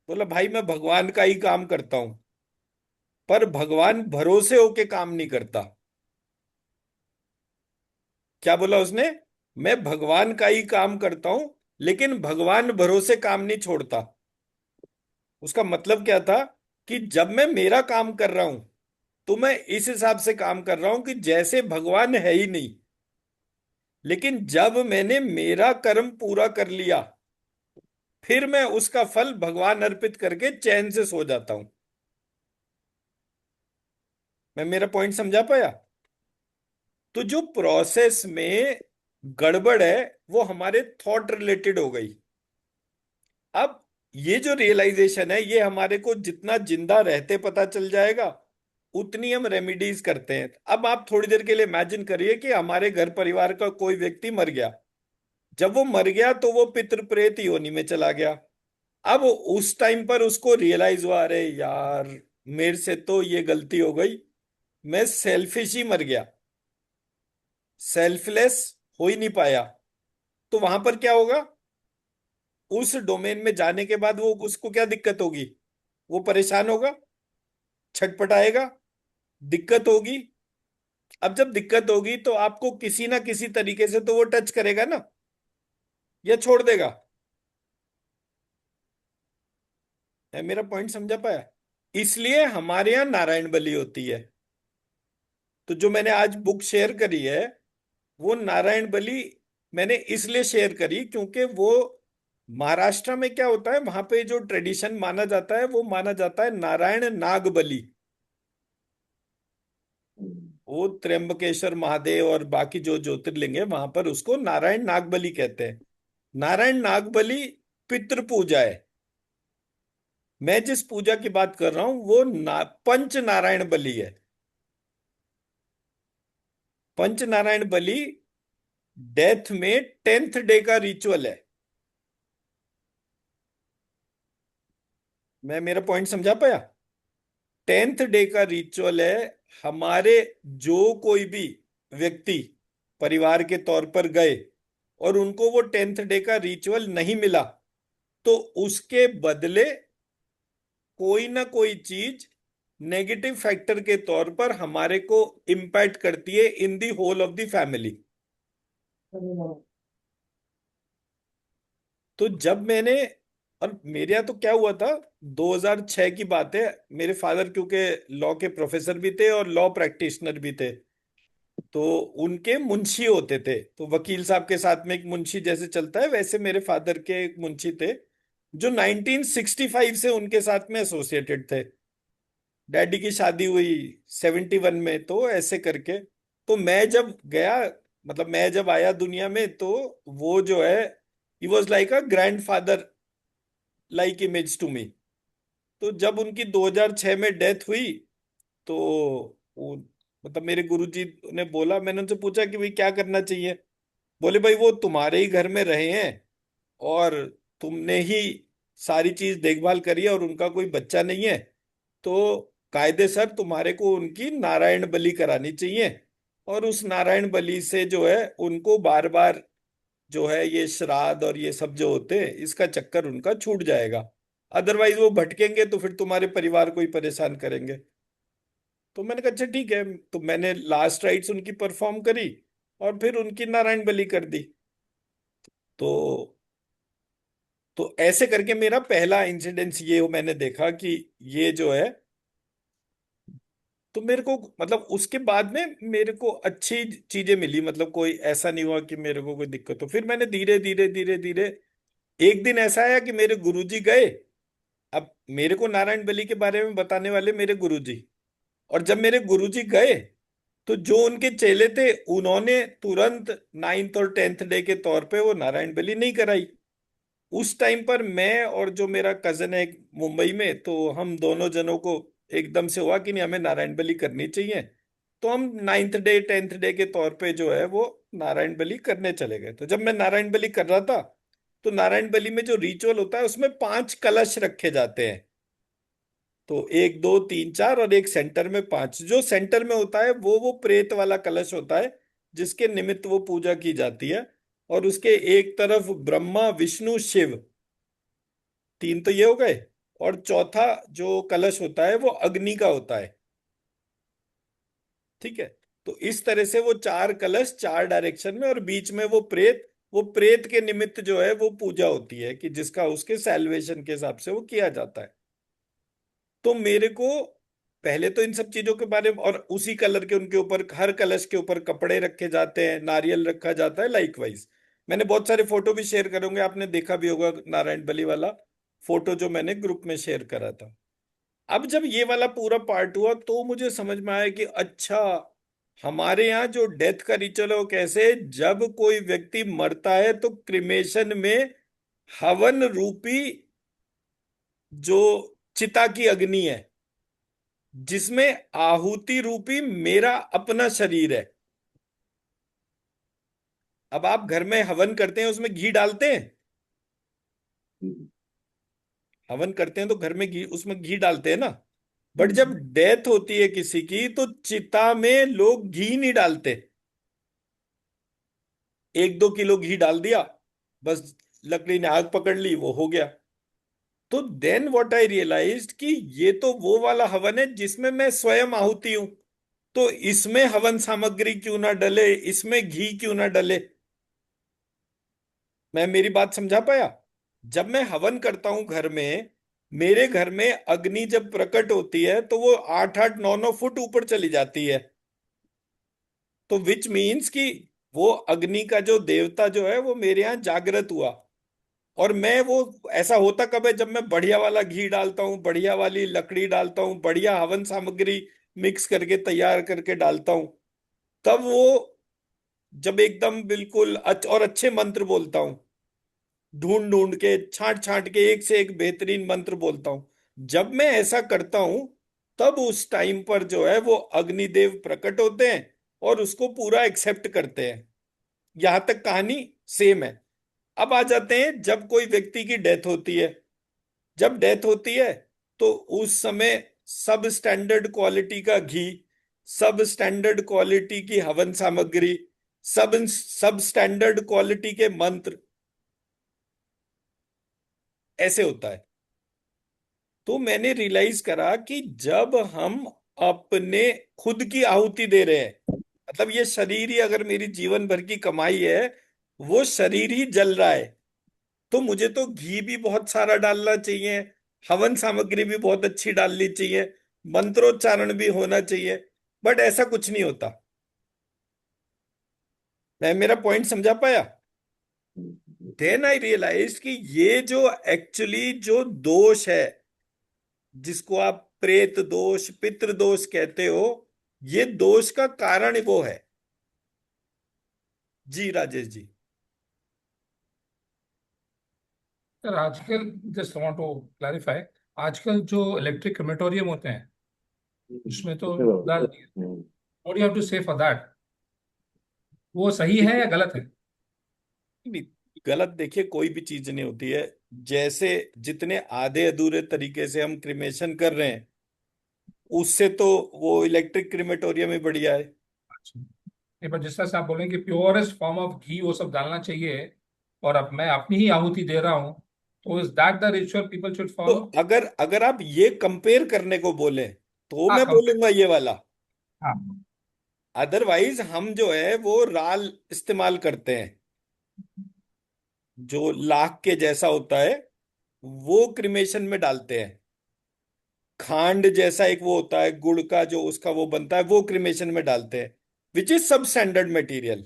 बोला भाई मैं भगवान का ही काम करता हूं, पर भगवान भरोसे होके काम नहीं करता। क्या बोला उसने? मैं भगवान का ही काम करता हूं लेकिन भगवान भरोसे काम नहीं छोड़ता। उसका मतलब क्या था कि जब मैं मेरा काम कर रहा हूं तो मैं इस हिसाब से काम कर रहा हूं कि जैसे भगवान है ही नहीं, लेकिन जब मैंने मेरा कर्म पूरा कर लिया फिर मैं उसका फल भगवान अर्पित करके चैन से सो जाता हूं। मैं मेरा पॉइंट समझा पाया? तो जो प्रोसेस में गड़बड़ है वो हमारे थॉट रिलेटेड हो गई। अब ये जो रियलाइजेशन है ये हमारे को जितना जिंदा रहते पता चल जाएगा उतनी हम रेमेडीज करते हैं। अब आप थोड़ी देर के लिए इमेजिन करिए कि हमारे घर परिवार का कोई व्यक्ति मर गया। जब वो मर गया तो वो पितृ प्रेत योनि में चला गया। अब उस टाइम पर उसको रियलाइज हुआ अरे यार मेरे से तो ये गलती हो गई, मैं सेल्फिश ही मर गया, सेल्फलेस हो ही नहीं पाया। तो वहां पर क्या होगा? उस डोमेन में जाने के बाद वो उसको क्या दिक्कत होगी? वो परेशान होगा, छटपटाएगा, दिक्कत होगी। अब जब दिक्कत होगी तो आपको किसी ना किसी तरीके से तो वो टच करेगा ना, या छोड़ देगा। है मेरा पॉइंट समझा पाया? इसलिए हमारे यहाँ नारायण बलि होती है। तो जो मैंने आज बुक शेयर करी है वो नारायण बलि मैंने इसलिए शेयर करी क्योंकि वो महाराष्ट्र में क्या होता है, वहां पे जो ट्रेडिशन माना जाता है वो माना जाता है नारायण नाग बलि। वो त्र्यंबकेश्वर महादेव और बाकी जो ज्योतिर्लिंग है वहां पर उसको नारायण नाग बलि कहते हैं। नारायण नाग बलि पितृ पूजा है। मैं जिस पूजा की बात कर रहा हूं वो पंच नारायण बलि है। पंच नारायण बलि डेथ में 10th डे का रिचुअल है। मैं मेरा पॉइंट समझा पाया? 10th डे का रिचुअल है। हमारे जो कोई भी व्यक्ति परिवार के तौर पर गए और उनको वो 10th डे का रिचुअल नहीं मिला, तो उसके बदले कोई ना कोई चीज नेगेटिव फैक्टर के तौर पर हमारे को इम्पैक्ट करती है in the whole of the family. तो जब मैंने, और मेरे यहाँ तो क्या हुआ था, 2006 की बात है। मेरे फादर क्योंकि लॉ के प्रोफेसर भी थे और लॉ प्रैक्टिशनर भी थे, तो उनके मुंशी होते थे। तो वकील साहब के साथ में एक मुंशी जैसे चलता है, वैसे मेरे फादर के एक मुंशी थे जो 1965 से उनके साथ में एसोसिएटेड थे। डैडी की शादी हुई 71 में, तो ऐसे करके। तो मैं जब गया, मतलब मैं जब आया दुनिया में, तो वो जो है ही was like a grandfather like image to me. तो जब उनकी 2006 में डेथ हुई, तो वो, मतलब मेरे गुरुजी ने बोला, मैंने उनसे पूछा कि भाई क्या करना चाहिए। बोले भाई वो तुम्हारे ही घर में रहे हैं और तुमने ही सारी चीज देखभाल करी है और उनका कोई बच्चा नहीं है, तो कायदे सर तुम्हारे को उनकी नारायण बलि करानी चाहिए। और उस नारायण बलि से जो है उनको बार बार जो है ये श्राद्ध और ये सब जो होते हैं इसका चक्कर उनका छूट जाएगा। अदरवाइज वो भटकेंगे तो फिर तुम्हारे परिवार को ही परेशान करेंगे। तो मैंने कहा अच्छा ठीक है। तो मैंने लास्ट राइट्स उनकी परफॉर्म करी और फिर उनकी नारायण बलि कर दी। तो ऐसे करके मेरा पहला इंसिडेंस ये मैंने देखा कि ये जो है, तो मेरे को मतलब उसके बाद में मेरे को अच्छी चीजें मिली। मतलब कोई ऐसा नहीं हुआ कि मेरे को कोई दिक्कत हो। फिर मैंने धीरे धीरे धीरे धीरे, एक दिन ऐसा आया कि मेरे गुरुजी गए। अब मेरे को नारायण बलि के बारे में बताने वाले मेरे गुरुजी, और जब मेरे गुरुजी गए तो जो उनके चेले थे उन्होंने तुरंत 9th और 10th डे के तौर पे वो नारायण बलि नहीं कराई। उस टाइम पर मैं और जो मेरा कजन है मुंबई में, तो हम दोनों जनों को एकदम से हुआ कि नहीं हमें नारायण बलि करनी चाहिए। तो हम 9th डे 10th डे के तौर पे जो है वो नारायण बलि करने चले गए। तो जब मैं नारायण बलि कर रहा था, तो नारायण बलि में जो रिचुअल होता है उसमें 5 कलश रखे जाते हैं। तो 1 2 3 4 और एक सेंटर में 5। जो सेंटर में होता है वो प्रेत वाला कलश होता है जिसके निमित्त वो पूजा की जाती है। और उसके एक तरफ ब्रह्मा विष्णु शिव, 3 तो ये हो गए। और चौथा जो कलश होता है वो अग्नि का होता है। ठीक है। तो इस तरह से वो 4 कलश 4 डायरेक्शन में, और बीच में वो प्रेत के निमित्त जो है वो पूजा होती है कि जिसका उसके सैल्वेशन के हिसाब से वो किया जाता है। तो मेरे को पहले तो इन सब चीजों के बारे में, और उसी कलर के उनके ऊपर हर कलश के ऊपर कपड़े रखे जाते हैं, नारियल रखा जाता है लाइकवाइज। मैंने बहुत सारे फोटो भी शेयर करूंगे, आपने देखा भी होगा नारायण बलि वाला फोटो जो मैंने ग्रुप में शेयर करा था। अब जब ये वाला पूरा पार्ट हुआ तो मुझे समझ में आया कि अच्छा, हमारे यहाँ जो डेथ का रिचुअल है वो कैसे है, जब कोई व्यक्ति मरता है तो क्रिमेशन में हवन रूपी जो चिता की अग्नि है, जिसमें आहुति रूपी मेरा अपना शरीर है। अब आप घर में हवन करते हैं उसमें घी डालते हैं, हवन करते हैं तो घर में घी, उसमें घी डालते हैं ना। बट जब डेथ होती है किसी की तो चिता में लोग घी नहीं डालते। 1 2 किलो घी डाल दिया, बस लकड़ी ने आग पकड़ ली, वो हो गया। तो देन व्हाट आई रियलाइज्ड कि ये तो वो वाला हवन है जिसमें मैं स्वयं आहुति हूं। तो इसमें हवन सामग्री क्यों ना डले, इसमें घी क्यों ना डले? मैं मेरी बात समझा पाया? जब मैं हवन करता हूं घर में, मेरे घर में अग्नि जब प्रकट होती है तो वो 8-8 9-9 फुट ऊपर चली जाती है। तो विच मीन्स कि वो अग्नि का जो देवता जो है वो मेरे यहाँ जागृत हुआ। और मैं वो, ऐसा होता कब है, जब मैं बढ़िया वाला घी डालता हूँ, बढ़िया वाली लकड़ी डालता हूँ, बढ़िया हवन सामग्री मिक्स करके तैयार करके डालता हूँ, तब वो, जब एकदम बिल्कुल और अच्छे मंत्र बोलता हूँ, ढूंढ ढूंढ के छांट छांट के एक से एक बेहतरीन मंत्र बोलता हूं, जब मैं ऐसा करता हूं, तब उस टाइम पर जो है वो अग्निदेव प्रकट होते हैं और उसको पूरा एक्सेप्ट करते हैं। यहां तक कहानी सेम है। अब आ जाते हैं जब कोई व्यक्ति की डेथ होती है। जब डेथ होती है तो उस समय सब स्टैंडर्ड क्वालिटी का घी, सब स्टैंडर्ड क्वालिटी की हवन सामग्री, सब सब स्टैंडर्ड क्वालिटी के मंत्र, ऐसे होता है। तो मैंने रियलाइज करा कि जब हम अपने खुद की आहुति दे रहे हैं, मतलब ये शरीर ही अगर मेरी जीवन भर की कमाई है, वो शरीर ही जल रहा है, तो मुझे तो घी भी बहुत सारा डालना चाहिए, हवन सामग्री भी बहुत अच्छी डालनी चाहिए, मंत्रोच्चारण भी होना चाहिए। बट ऐसा कुछ नहीं होता। मैं मेरा पॉइंट समझा पाया? देन आई रियलाइज कि ये जो एक्चुअली जो दोष है, जिसको आप प्रेत दोष, पितृ दोष कहते हो, ये दोष का कारण वो है। जी राजेश जी। सर आजकल, जस्ट वांट टू क्लैरिफाई, आजकल जो इलेक्ट्रिक क्रेमेटोरियम होते हैं उसमें तो डाल दिए, व्हाट यू हैव टू से फॉर दैट? वो सही है या गलत है? नहीं, गलत देखिए कोई भी चीज नहीं होती है। जैसे जितने आधे अधूरे तरीके से हम क्रिमेशन कर रहे हैं, उससे तो वो इलेक्ट्रिक क्रिमेटोरियम ही बढ़िया है। अच्छा, नहीं, पर जिस तरह से आप बोलेंगे कि प्योरेस्ट फॉर्म ऑफ घी वो सब डालना चाहिए, और अब मैं अपनी ही आहुति दे रहा हूँ, तो is that the ritual people should तो फॉलो? अगर अगर आप ये कंपेयर करने को बोले तो हाँ, मैं कंपेयर। बोलूंगा ये वाला। हाँ। अदरवाइज हम जो है वो राल इस्तेमाल करते हैं, जो लाख के जैसा होता है, वो क्रिमेशन में डालते हैं। खांड जैसा एक वो होता है, गुड़ का जो उसका वो बनता है, वो क्रिमेशन में डालते हैं, विच इज सब स्टैंडर्ड मटेरियल।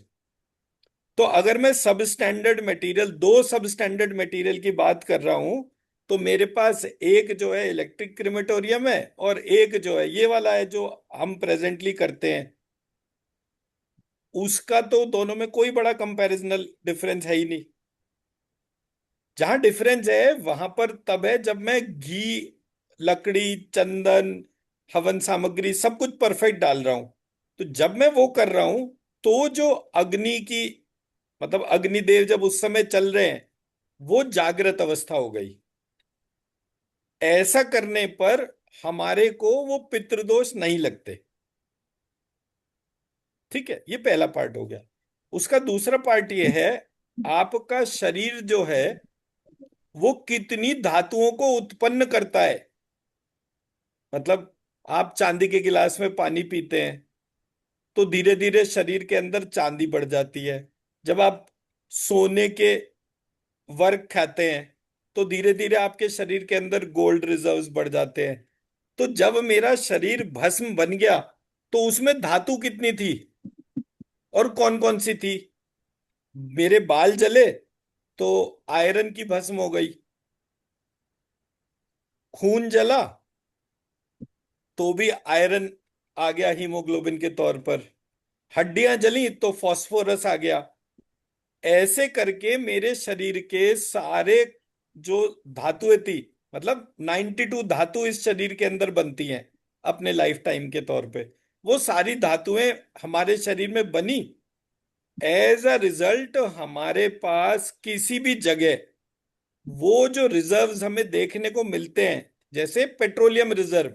तो अगर मैं सब स्टैंडर्ड मटेरियल, दो सब स्टैंडर्ड मटेरियल की बात कर रहा हूं, तो मेरे पास एक जो है इलेक्ट्रिक क्रिमेटोरियम है और एक जो है ये वाला है जो हम प्रेजेंटली करते हैं। उसका तो दोनों में कोई बड़ा कंपैरिजनल डिफरेंस है ही नहीं। जहां डिफरेंस है वहां पर तब है जब मैं घी, लकड़ी, चंदन, हवन सामग्री सब कुछ परफेक्ट डाल रहा हूं। तो जब मैं वो कर रहा हूं, तो जो अग्नि की, मतलब अग्निदेव जब उस समय चल रहे हैं, वो जागृत अवस्था हो गई। ऐसा करने पर हमारे को वो पितृदोष नहीं लगते। ठीक है, ये पहला पार्ट हो गया। उसका दूसरा पार्ट ये है, आपका शरीर जो है वो कितनी धातुओं को उत्पन्न करता है। मतलब आप चांदी के गिलास में पानी पीते हैं तो धीरे धीरे शरीर के अंदर चांदी बढ़ जाती है। जब आप सोने के वर्क खाते हैं तो धीरे धीरे आपके शरीर के अंदर गोल्ड रिजर्व्स बढ़ जाते हैं। तो जब मेरा शरीर भस्म बन गया, तो उसमें धातु कितनी थी और कौन कौन सी थी? मेरे बाल जले तो आयरन की भस्म हो गई। खून जला तो भी आयरन आ गया हीमोग्लोबिन के तौर पर। हड्डियां जली तो फास्फोरस आ गया। ऐसे करके मेरे शरीर के सारे जो धातुएं थी, मतलब 92 धातु इस शरीर के अंदर बनती हैं अपने लाइफ टाइम के तौर पे, वो सारी धातुएं हमारे शरीर में बनी। एज अ रिजल्ट हमारे पास किसी भी जगह वो जो रिजर्व्स हमें देखने को मिलते हैं, जैसे पेट्रोलियम रिजर्व,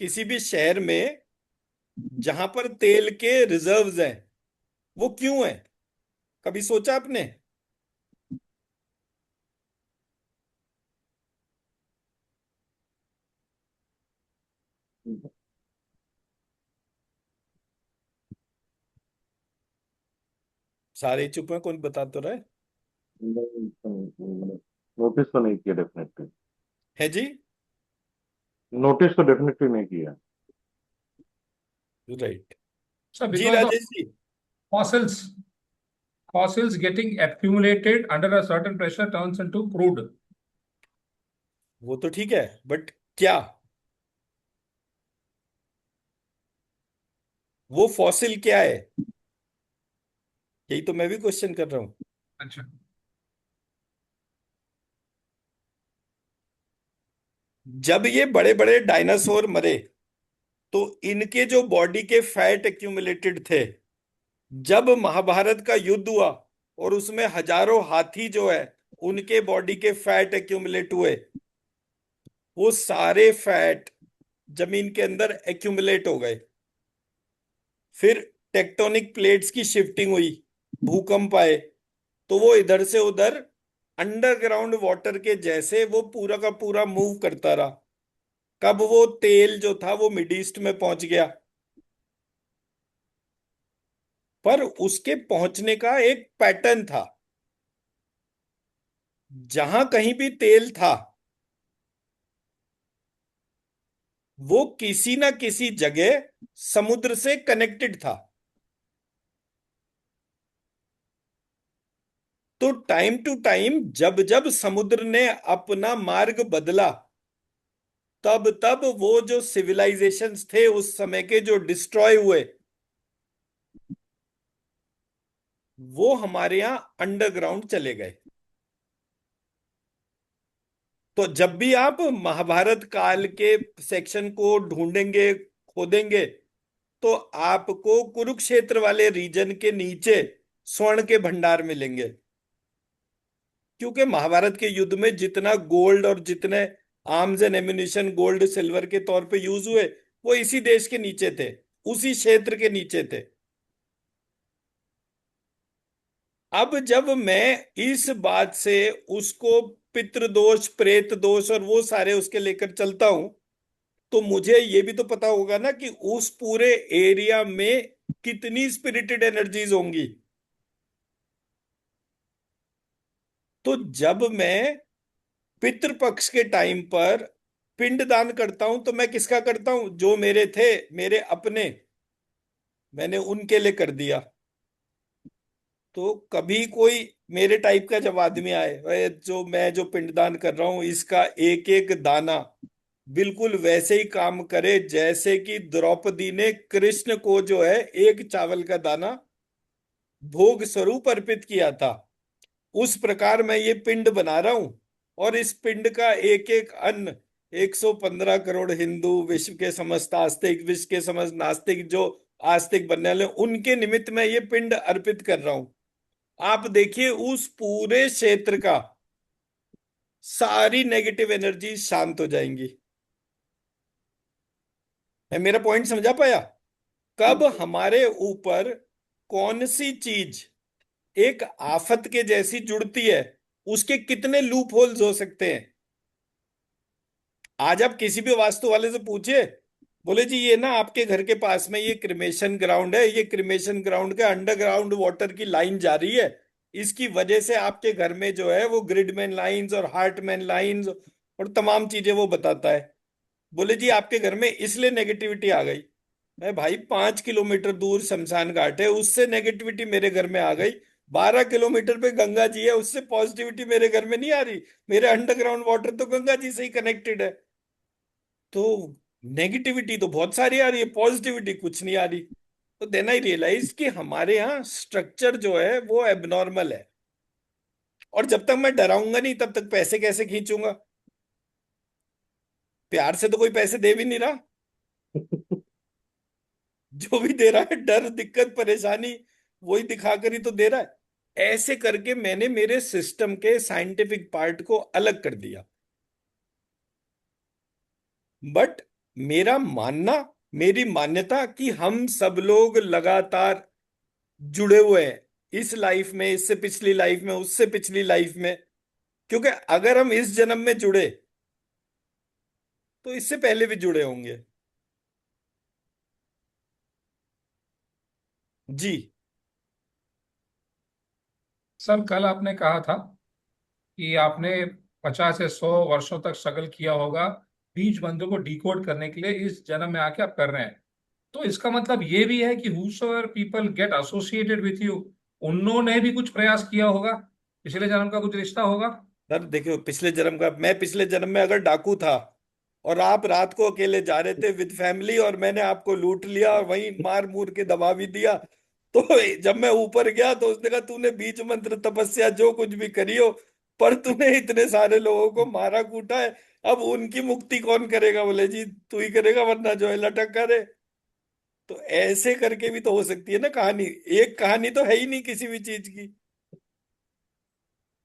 किसी भी शहर में जहां पर तेल के रिजर्व्स हैं, वो क्यों है? कभी सोचा आपने? सारे चुप हैं, कौन बता तो रहा है? नोटिस तो नहीं किया डेफिनेटली। है जी। नोटिस तो डेफिनेटली नहीं किया। राइट। सर जी because of Rajesh ji. fossils fossils getting accumulated under a certain pressure turns into crude. वो तो ठीक है, बट क्या वो फॉसिल क्या है? यही तो मैं भी क्वेश्चन कर रहा हूं। अच्छा। जब ये बड़े बड़े डायनासोर मरे तो इनके जो बॉडी के फैट एक्यूमुलेटेड थे, जब महाभारत का युद्ध हुआ और उसमें हजारों हाथी जो है उनके बॉडी के फैट एक्यूमुलेट हुए, वो सारे फैट जमीन के अंदर एक्यूमुलेट हो गए। फिर टेक्टोनिक प्लेट्स की शिफ्टिंग हुई, भूकंप आए, तो वो इधर से उधर अंडरग्राउंड वाटर के जैसे वो पूरा का पूरा मूव करता रहा। कब वो तेल जो था वो मिड ईस्ट में पहुंच गया, पर उसके पहुंचने का एक पैटर्न था। जहां कहीं भी तेल था वो किसी ना किसी जगह समुद्र से कनेक्टेड था। तो टाइम टू टाइम जब जब समुद्र ने अपना मार्ग बदला, तब तब वो जो सिविलाइजेशंस थे उस समय के जो डिस्ट्रॉय हुए, वो हमारे यहां अंडरग्राउंड चले गए। तो जब भी आप महाभारत काल के सेक्शन को ढूंढेंगे, खोदेंगे, तो आपको कुरुक्षेत्र वाले रीजन के नीचे स्वर्ण के भंडार मिलेंगे। क्योंकि महाभारत के युद्ध में जितना गोल्ड और जितने arms and ammunition gold silver के तौर पे यूज हुए, वो इसी देश के नीचे थे, उसी क्षेत्र के नीचे थे। अब जब मैं इस बात से उसको पितृदोष, प्रेत दोष और वो सारे उसके लेकर चलता हूं, तो मुझे ये भी तो पता होगा ना कि उस पूरे एरिया में कितनी स्पिरिटेड एनर्जीज होंगी। तो जब मैं पितृपक्ष के टाइम पर पिंडदान करता हूं, तो मैं किसका करता हूं? जो मेरे थे, मेरे अपने, मैंने उनके लिए कर दिया। तो कभी कोई मेरे टाइप का जब आदमी आए, "अरे, जो मैं जो पिंडदान कर रहा हूं इसका एक एक दाना बिल्कुल वैसे ही काम करे जैसे कि द्रौपदी ने कृष्ण को जो है एक चावल का दाना भोग स्वरूप अर्पित किया था, उस प्रकार मैं ये पिंड बना रहा हूं। और इस पिंड का एक एक अन्न 115 करोड़ हिंदू, विश्व के समस्त आस्तिक, विश्व के समस्त नास्तिक जो आस्तिक बनने वाले उनके निमित्त मैं ये पिंड अर्पित कर रहा हूं। आप देखिए उस पूरे क्षेत्र का सारी नेगेटिव एनर्जी शांत हो जाएंगी। मैं मेरा पॉइंट समझा पाया? कब हमारे ऊपर कौन सी चीज एक आफत के जैसी जुड़ती है, उसके कितने लूप होल्स हो सकते हैं। आज आप किसी भी वास्तु वाले से पूछिए, बोले जी ये ना आपके घर के पास में ये क्रिमेशन ग्राउंड है, ये क्रिमेशन ग्राउंड के अंडरग्राउंड वाटर की लाइन जा रही है, इसकी वजह से आपके घर में जो है वो ग्रिडमैन लाइंस और हार्टमैन लाइंस और तमाम चीजें वो बताता है। बोले जी आपके घर में इसलिए नेगेटिविटी आ गई। मैं भाई 5 किलोमीटर दूर शमशान घाट है, उससे नेगेटिविटी मेरे घर में आ गई। 12 किलोमीटर पे गंगा जी है, उससे पॉजिटिविटी मेरे घर में नहीं आ रही। मेरे अंडरग्राउंड वाटर तो गंगा जी से ही कनेक्टेड है। तो नेगेटिविटी तो बहुत सारी आ रही है, पॉजिटिविटी कुछ नहीं आ रही। तो देन आई रियलाइज कि हमारे यहाँ स्ट्रक्चर जो है वो एबनॉर्मल है। और जब तक मैं डराऊंगा नहीं तब तक पैसे कैसे खींचूंगा? प्यार से तो कोई पैसे दे भी नहीं रहा। जो भी दे रहा है डर, दिक्कत, परेशानी वही दिखाकर ही तो दे रहा है। ऐसे करके मैंने मेरे सिस्टम के साइंटिफिक पार्ट को अलग कर दिया। बट मेरा मानना, मेरी मान्यता कि हम सब लोग लगातार जुड़े हुए हैं, इस लाइफ में, इससे पिछली लाइफ में, उससे पिछली लाइफ में। क्योंकि अगर हम इस जन्म में जुड़े तो इससे पहले भी जुड़े होंगे। जी। सर कल आपने कहा था कि आपने 50 से 100 वर्षों तक स्ट्रगल किया होगा बीज बंधु को डिकोड करने के लिए, इस जन्म में आके आप कर रहे हैं। तो इसका मतलब ये भी है कि whosoever people get associated with you, उन्होंने भी कुछ प्रयास किया होगा, पिछले जन्म का कुछ रिश्ता होगा। सर देखो, पिछले जन्म का, मैं पिछले जन्म में अगर डाकू था और आप रात को अकेले जा रहे थे विद फैमिली और मैंने आपको लूट लिया और वहीं मार मूर के दबा भी दिया, तो जब मैं ऊपर गया तो उसने कहा तूने बीज मंत्र तपस्या जो कुछ भी करी हो, पर तूने इतने सारे लोगों को मारा कूटा है, अब उनकी मुक्ति कौन करेगा? बोले जी तू ही करेगा, वरना जो है लटक करे। तो ऐसे करके भी तो हो सकती है ना कहानी। एक कहानी तो है ही नहीं किसी भी चीज की।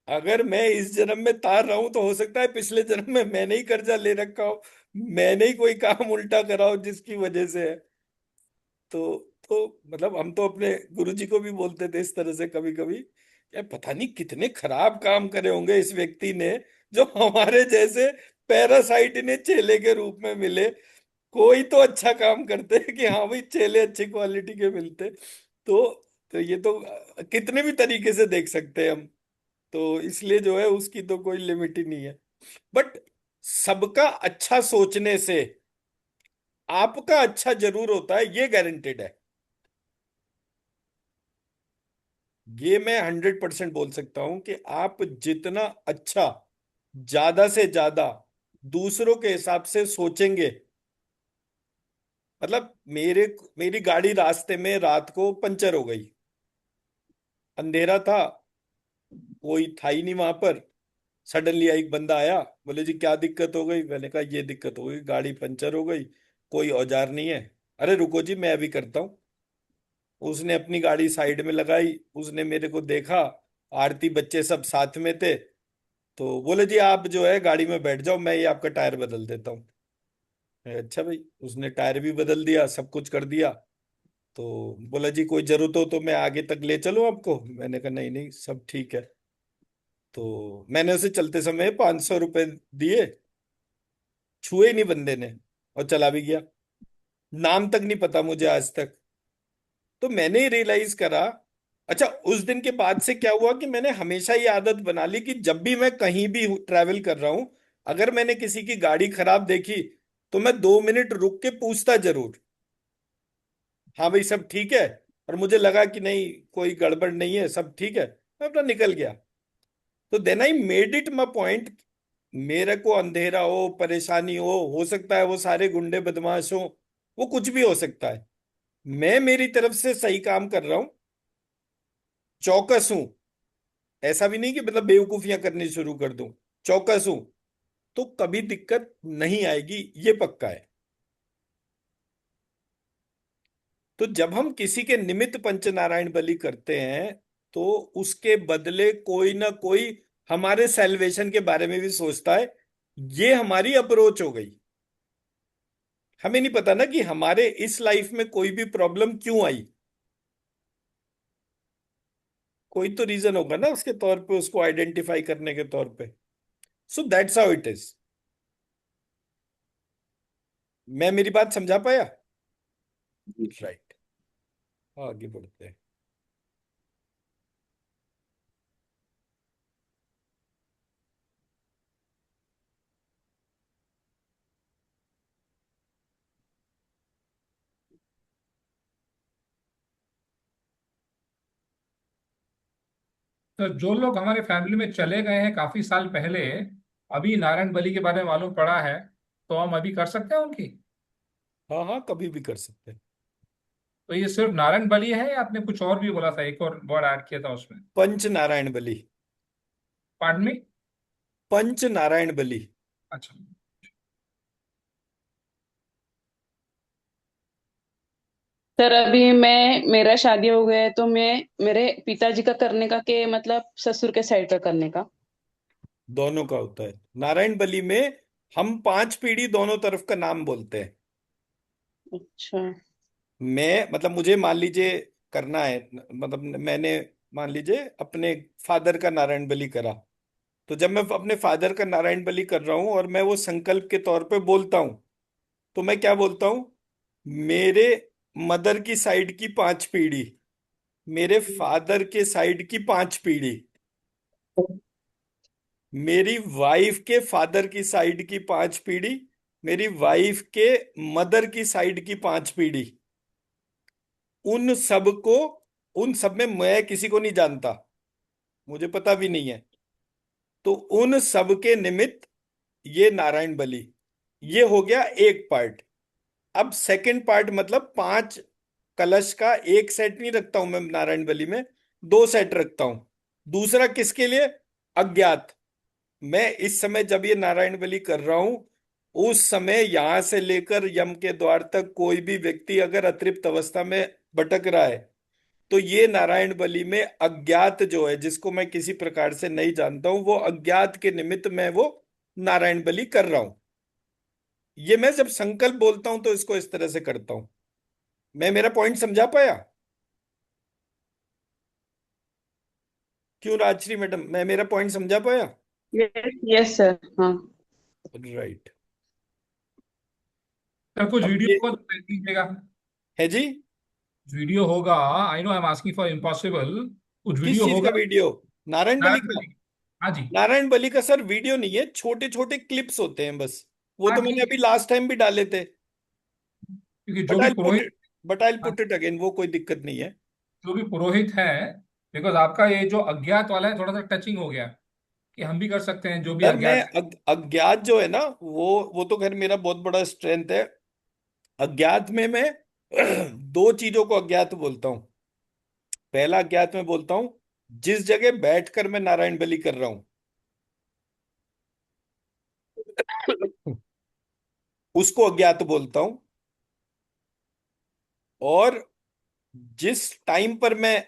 अगर मैं इस जन्म में तार रहा हूं तो हो सकता है पिछले जन्म में मैंने ही कर्जा ले रखा हो, मैंने ही कोई काम उल्टा करा हो जिसकी वजह से है। तो मतलब हम तो अपने गुरुजी को भी बोलते थे इस तरह से कभी कभी, यार पता नहीं कितने खराब काम करे होंगे इस व्यक्ति ने, जो हमारे जैसे पैरासाइट इन्हें चेले के रूप में मिले। कोई तो अच्छा काम करते हैं कि हाँ भाई चेले अच्छी क्वालिटी के मिलते। तो तो ये तो कितने भी तरीके से देख सकते हैं हम। तो इसलिए जो है उसकी तो कोई लिमिट ही नहीं है। बट सबका अच्छा सोचने से आपका अच्छा जरूर होता है, ये गारंटेड है। ये मैं 100% बोल सकता हूं कि आप जितना अच्छा, ज्यादा से ज्यादा दूसरों के हिसाब से सोचेंगे। मतलब मेरी गाड़ी रास्ते में रात को पंचर हो गई, अंधेरा था, कोई था ही नहीं वहां पर। सडनली एक बंदा आया, बोले जी क्या दिक्कत हो गई? मैंने कहा ये दिक्कत हो गई, गाड़ी पंचर हो गई, कोई औजार नहीं है। अरे रुको जी मैं अभी करता हूँ। उसने अपनी गाड़ी साइड में लगाई, उसने मेरे को देखा, आरती बच्चे सब साथ में थे, तो बोले जी आप जो है गाड़ी में बैठ जाओ, मैं ये आपका टायर बदल देता हूँ। अच्छा भाई, उसने टायर भी बदल दिया, सब कुछ कर दिया। तो बोला जी कोई जरूरत हो तो मैं आगे तक ले चलूं आपको? मैंने कहा नहीं नहीं सब ठीक है। तो मैंने उसे चलते समय 500 रुपए दिए, छुए नहीं बंदे ने, और चला भी गया। नाम तक नहीं पता मुझे आज तक। तो मैंने ही रियलाइज करा। अच्छा, उस दिन के बाद से क्या हुआ कि मैंने हमेशा ये आदत बना ली कि जब भी मैं कहीं भी ट्रैवल कर रहा हूं, अगर मैंने किसी की गाड़ी खराब देखी तो मैं 2 मिनट रुक के पूछता जरूर, हाँ भाई सब ठीक है? और मुझे लगा कि नहीं कोई गड़बड़ नहीं है, सब ठीक है, मैं अपना निकल गया। तो then I made it my point. मेरे को अंधेरा हो, परेशानी हो सकता है वो सारे गुंडे बदमाश हो, वो कुछ भी हो सकता है, मैं मेरी तरफ से सही काम कर रहा हूं, चौकस हूं। ऐसा भी नहीं कि मतलब बेवकूफियां करनी शुरू कर दूं, चौकस हूं, तो कभी दिक्कत नहीं आएगी, ये पक्का है। तो जब हम किसी के निमित्त पंचनारायण बलि करते हैं तो उसके बदले कोई ना कोई हमारे सेल्वेशन के बारे में भी सोचता है। ये हमारी अप्रोच हो गई। हमें नहीं पता ना कि हमारे इस लाइफ में कोई भी प्रॉब्लम क्यों आई, कोई तो रीजन होगा ना उसके तौर पे, उसको आइडेंटिफाई करने के तौर पे। So that's how it is. मैं मेरी बात समझा पाया? राइट, आगे बढ़ते हैं। तो जो लोग हमारे फैमिली में चले गए हैं काफी साल पहले, अभी नारायण बलि के बारे में मालूम पड़ा है, तो हम अभी कर सकते हैं उनकी? हाँ हाँ, कभी भी कर सकते हैं। तो ये सिर्फ नारायण बलि है या आपने कुछ और भी बोला था, एक और वर्ड ऐड किया था उसमें? पंच नारायण बलि। Pardon me? पंच नारायण बलि। अच्छा। सर अभी मेरा शादी हो गया है तो मैं मेरे पिताजी का करने का के मतलब ससुर के साइड का करने का। दोनों का होता है नारायण बलि में। हम 5 पीढ़ी दोनों तरफ का नाम बोलते हैं। अच्छा। मैं मतलब मुझे मान लीजिए करना है, मतलब मैंने मान लीजिए अपने फादर का नारायण बलि करा, तो जब मैं अपने फादर का नारायण बलि कर रहा हूं और मैं वो संकल्प के तौर पे बोलता हूं, तो मैं क्या बोलता हूं? मेरे मदर की साइड की 5 पीढ़ी, मेरे फादर के साइड की 5 पीढ़ी, मेरी वाइफ के फादर की साइड की 5 पीढ़ी, मेरी वाइफ के मदर की साइड की 5 पीढ़ी, उन सब को, उन सब में मैं किसी को नहीं जानता, मुझे पता भी नहीं है। तो उन सब के निमित्त ये नारायण बलि, ये हो गया एक पार्ट। अब सेकंड पार्ट मतलब 5 कलश का एक सेट नहीं रखता हूं मैं नारायण बलि में, 2 सेट रखता हूं। दूसरा किसके लिए? अज्ञात। मैं इस समय जब ये नारायण बलि कर रहा हूं, उस समय यहां से लेकर यम के द्वार तक कोई भी व्यक्ति अगर अतृप्त अवस्था में भटक रहा है, तो ये नारायण बलि में अज्ञात जो है, जिसको मैं किसी प्रकार से नहीं जानता हूं, वो अज्ञात के निमित्त मैं वो नारायण बलि कर रहा हूं। ये मैं जब संकल्प बोलता हूं तो इसको इस तरह से करता हूं। मैं मेरा पॉइंट समझा पाया? क्यों राजश्री मैडम, मैं मेरा पॉइंट समझा पाया? यस यस सर, हाँ। राइट। सर कुछ अब वीडियो ये होगा तो भेज दीजिएगा। है जी। वीडियो होगा, I know I am asking for impossible. कुछ किस वीडियो चीज का होगा। वीडियो? नारायण बलि नारायण का? बलि। हाँ जी। नारायण बलि का सर वीडियो नहीं है, छोटे छोटे क्लिप्स होते हैं बस। वो हाँ तो मैंने ठीक अभी है, लास्ट टाइम भी डाले थे। क्योंकि but I put it, but I put it again, वो कोई दिक्कत नहीं है। जो भी पुरोहित है, बिकॉज आपका ये जो अज्ञात वाला है थोड़ा सा टचिंग हो गया, कि हम भी कर सकते हैं जो भी सर मैं अज्ञात है। अज्ञात जो है ना, वो तो खैर मेरा बहुत बड़ा स्ट्रेंथ है। अज्ञात में मैं 2 चीजों को अज्ञात बोलता हूं। पहला अज्ञात में बोलता हूं, जिस जगह बैठकर मैं नारायण बलि कर रहा हूं, उसको अज्ञात बोलता हूं। और जिस टाइम पर मैं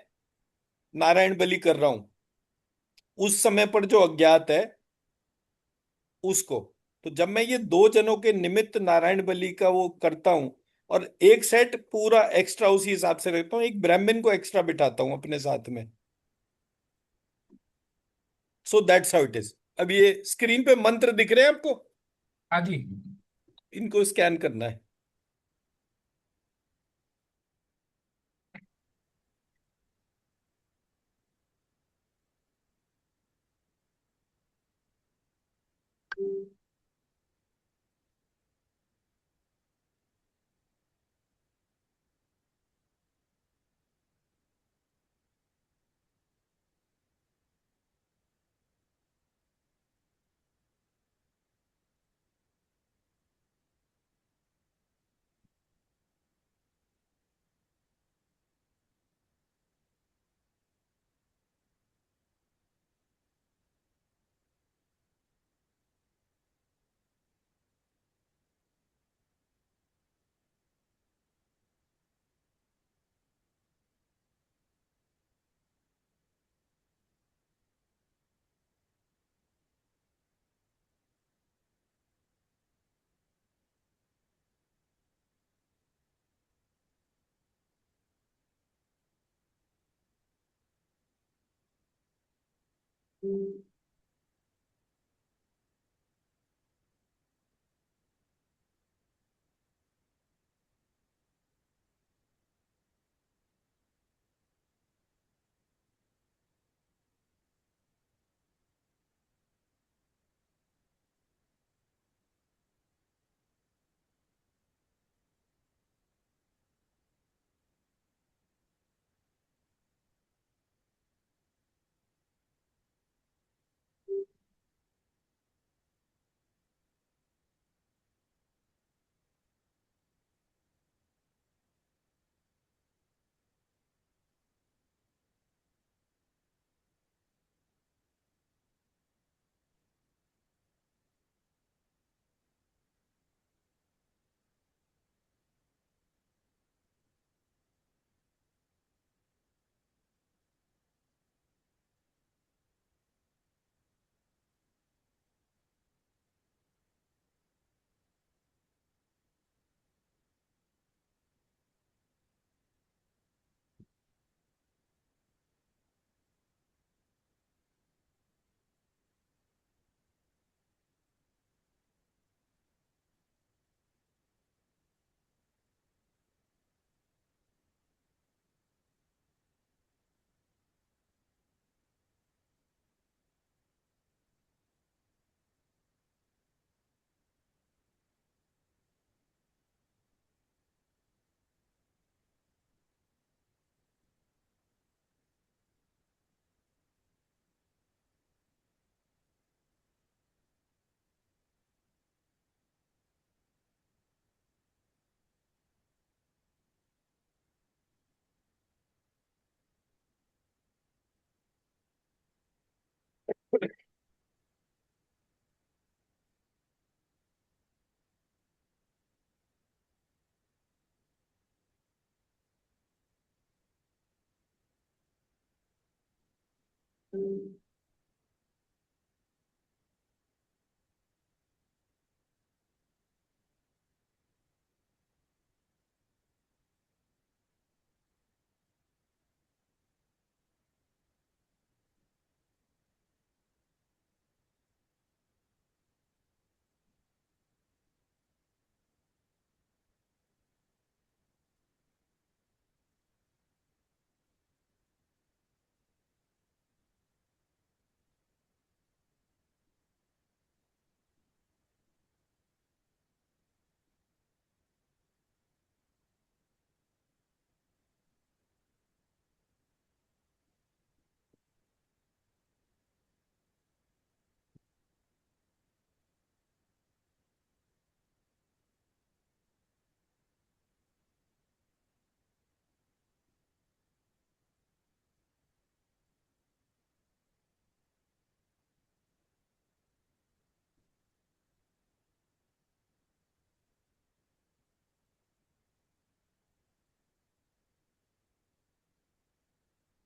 नारायण बलि कर रहा हूं, उस समय पर जो अज्ञात है, उसको। तो जब मैं ये 2 जनों के निमित्त नारायण बलि का वो करता हूं, और एक सेट पूरा एक्स्ट्रा उसी हिसाब से रखता हूँ, एक ब्राह्मण को एक्स्ट्रा बिठाता हूं अपने साथ में। So that's how it is. अब ये स्क्रीन पे मंत्र दिख रहे हैं आपको? हाँ जी। इनको स्कैन करना है।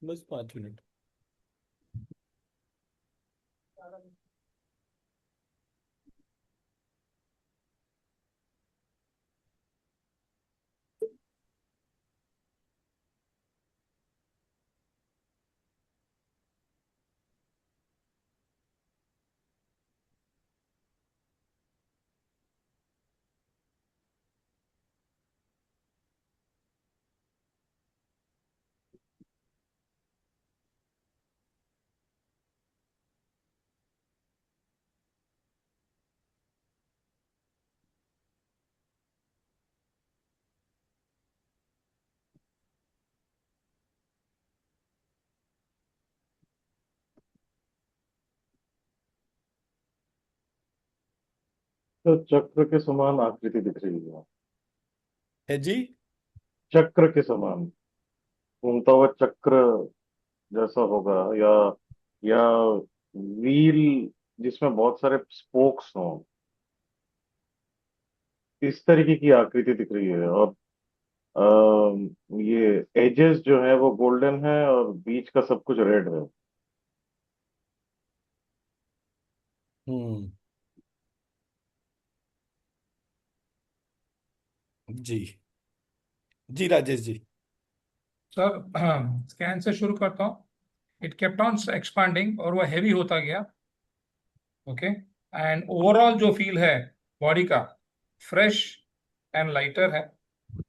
बस 5 मिनट। तो चक्र के समान आकृति दिख रही है। है जी। चक्र के समान घूमता हुआ चक्र जैसा होगा, या व्हील जिसमें बहुत सारे स्पोक्स हों, इस तरीके की आकृति दिख रही है। और ये एजेस जो है वो गोल्डन है और बीच का सब कुछ रेड है। हम्म। जी। जी राजेश जी। सर स्कैन से शुरू करता हूँ। इट केप्ट ऑन एक्सपांडिंग और वो हैवी होता गया। ओके। एंड ओवरऑल जो फील है बॉडी का, फ्रेश एंड लाइटर है,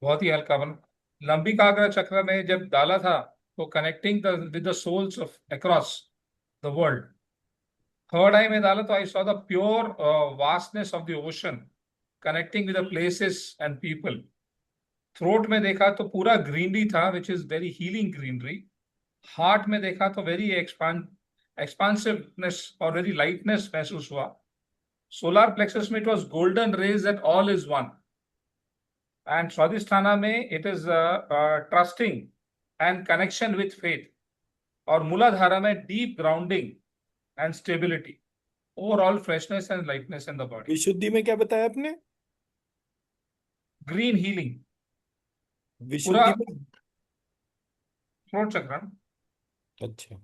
बहुत ही हल्का बन। लंबी काग्रा चक्र में जब डाला था तो connecting the with the souls of across the world. Third eye में डाला तो I saw the pure vastness of the ocean connecting with the places and people. Throat में देखा तो पूरा ग्रीनरी था which is very healing greenery. Heart में देखा तो वेरी एक्सपांसिवनेस और वेरी लाइटनेस महसूस हुआ। सोलार प्लेक्सस में it was golden rays that all is one. And Swadhisthana में it is trusting and connection with faith. और मूलाधारा में deep grounding and stability, overall freshness and lightness in the body. Vishuddhi में क्या बताया आपने? ग्रीन हीलिंग पूरा विशुद्धि में। थ्रोट चक्र। अच्छा।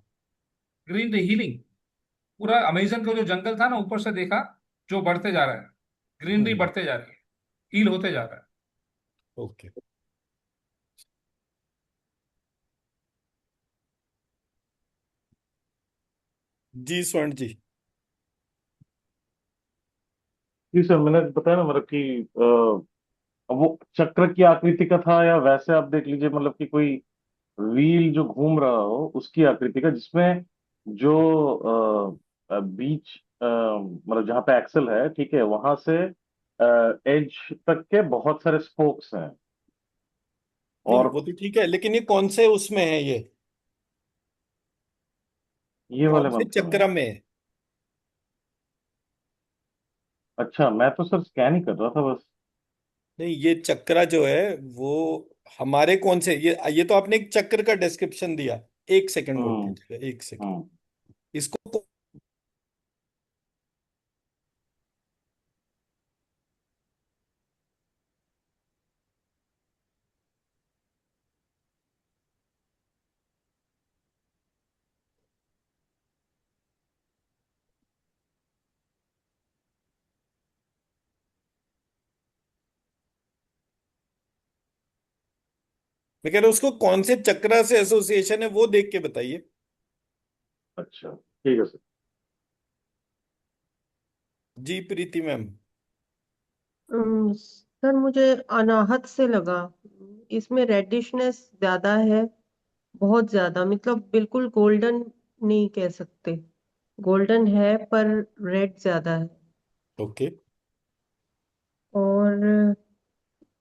ग्रीन हीलिंग पूरा अमेजन का जो जंगल था ना, ऊपर से देखा जो बढ़ते जा रहा है, ग्रीनरी हम्म। बढ़ते जा रही है, हील होते जा रहा है। ओके। जी स्वर्ण जी। जी सर, मैंने बताया ना मतलब कि वो चक्र की आकृति का था, या वैसे आप देख लीजिए मतलब कि कोई व्हील जो घूम रहा हो उसकी आकृति का, जिसमें जो बीच मतलब जहाँ पे एक्सल है, ठीक है, वहां से एज तक के बहुत सारे स्पोक्स हैं। नहीं और वो तो ठीक है, लेकिन ये कौन से उसमें है ये? ये कौन वाले से मंत्र में। चक्र में है? अच्छा, मैं तो सर स्कैन ही कर रहा था बस। नहीं, ये चक्रा जो है वो हमारे कौन से, ये तो आपने एक चक्र का डिस्क्रिप्शन दिया। एक सेकंड होल्ड हम्म। कीजिएगा, एक सेकंड। हम्म। इसको मैं कह रहा हूँ उसको कौन से चक्रा से एसोसिएशन है वो देख के बताइए। अच्छा, ठीक है सर। जी प्रीति मैम। सर मुझे अनाहत से लगा, इसमें रेडिशनेस ज्यादा है, बहुत ज्यादा, मतलब बिल्कुल गोल्डन नहीं कह सकते, गोल्डन है पर रेड ज्यादा है। ओके। और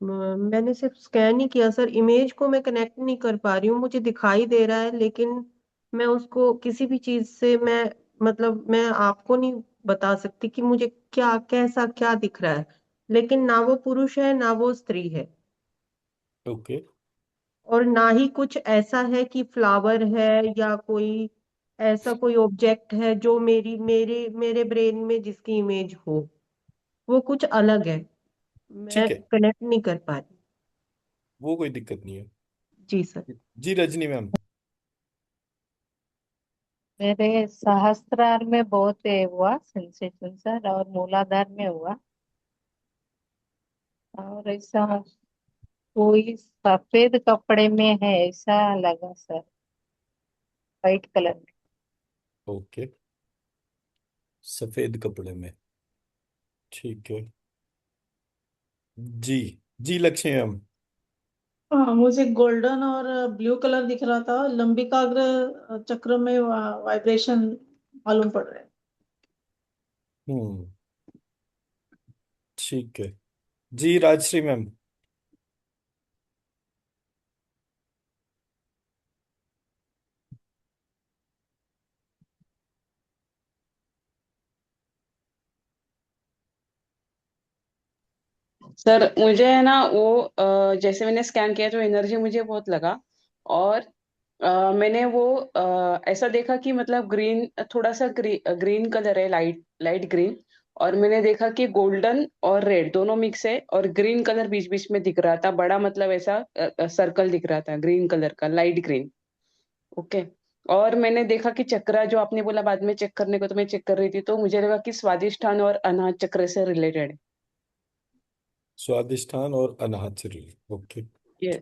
मैंने सिर्फ स्कैन ही किया सर, इमेज को मैं कनेक्ट नहीं कर पा रही हूँ, मुझे दिखाई दे रहा है लेकिन मैं उसको किसी भी चीज से मैं, मतलब मैं आपको नहीं बता सकती कि मुझे क्या कैसा क्या दिख रहा है, लेकिन ना वो पुरुष है ना वो स्त्री है, ओके। और ना ही कुछ ऐसा है कि फ्लावर है या कोई ऐसा कोई ऑब्जेक्ट है जो मेरी मेरे मेरे ब्रेन में जिसकी इमेज हो, वो कुछ अलग है, मैं ठीक है, कनेक्ट नहीं कर पा रही। वो कोई दिक्कत नहीं है। जी सर। जी रजनी मैम। मेरे सहस्त्रार में बहुत हुआ सेंसेशन सर, और मूलाधार में हुआ, और ऐसा कोई सफेद कपड़े में है ऐसा लगा सर, वाइट कलर में। ओके, सफेद कपड़े में, ठीक है। जी, जी लक्ष्मी मैम। हाँ, मुझे गोल्डन और ब्लू कलर दिख रहा था, लंबिकाग्र चक्र में वाइब्रेशन मालूम पड़ रहे हैं। हम्म, ठीक है। जी राजश्री मैम। सर मुझे है ना वो जैसे मैंने स्कैन किया तो एनर्जी मुझे बहुत लगा। और मैंने वो ऐसा देखा कि मतलब ग्रीन, थोड़ा सा ग्रीन कलर है, लाइट लाइट ग्रीन। और मैंने देखा कि गोल्डन और रेड दोनों मिक्स है, और ग्रीन कलर बीच बीच में दिख रहा था, बड़ा मतलब ऐसा सर्कल दिख रहा था ग्रीन कलर का, लाइट ग्रीन। ओके। और मैंने देखा कि चक्रा जो आपने बोला बाद में चेक करने को, तो मैं चेक कर रही थी तो मुझे लगा कि स्वादिष्ठान और अनाहत चक्र से रिलेटेड। स्वादिष्ठान और अनाहत से रिलेटेड, ओके। ये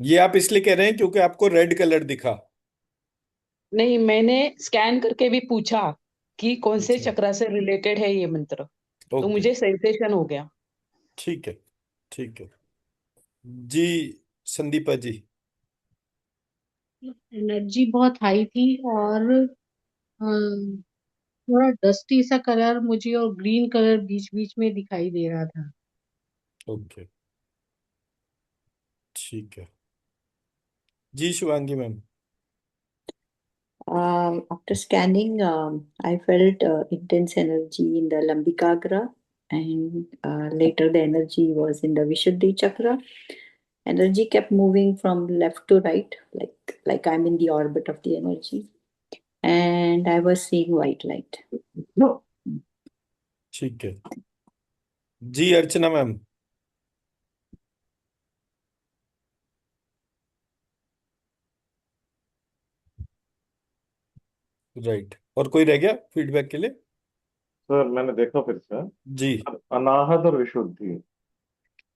ये आप इसलिए कह रहे हैं क्योंकि आपको रेड कलर दिखा? नहीं, मैंने स्कैन करके भी पूछा कि कौन से अच्छा, चक्र से रिलेटेड है ये मंत्र, तो ओके, मुझे सेंसेशन हो गया। ठीक है, ठीक है। जी संदीपा जी। एनर्जी बहुत हाई थी, और थोड़ा डस्टी सा कलर मुझे और ग्रीन कलर बीच बीच में दिखाई दे रहा था। ओके, ठीक है। जी Shivangi ma'am. After scanning, I felt intense energy in the Lambikagra, and later the energy was in the Vishuddhi chakra. Energy kept moving from left to right, like I'm in the orbit of the energy, and I was seeing white light. ठीक है। जी अर्चना मैम। राइट, और कोई रह गया फीडबैक के लिए? सर मैंने देखा फिर से, जी, अनाहत और विशुद्धि।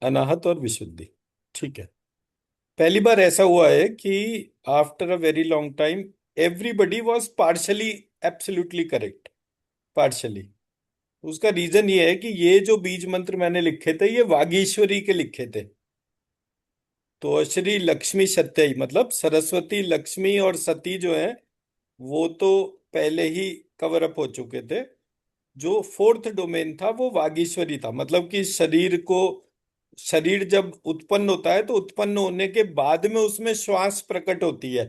अनाहत और विशुद्धि, ठीक है। पहली बार ऐसा हुआ है कि after a very long time everybody was partially absolutely correct, partially. उसका रीजन ये है कि ये जो बीज मंत्र मैंने लिखे थे ये वागीश्वरी के लिखे थे। तो श्री लक्ष्मी सत्य, मतलब सरस्वती लक्ष्मी और सती जो है वो तो पहले ही कवर अप हो चुके थे। जो फोर्थ डोमेन था वो वागीश्वरी था, मतलब कि शरीर जब उत्पन्न होता है तो उत्पन्न होने के बाद में उसमें श्वास प्रकट होती है।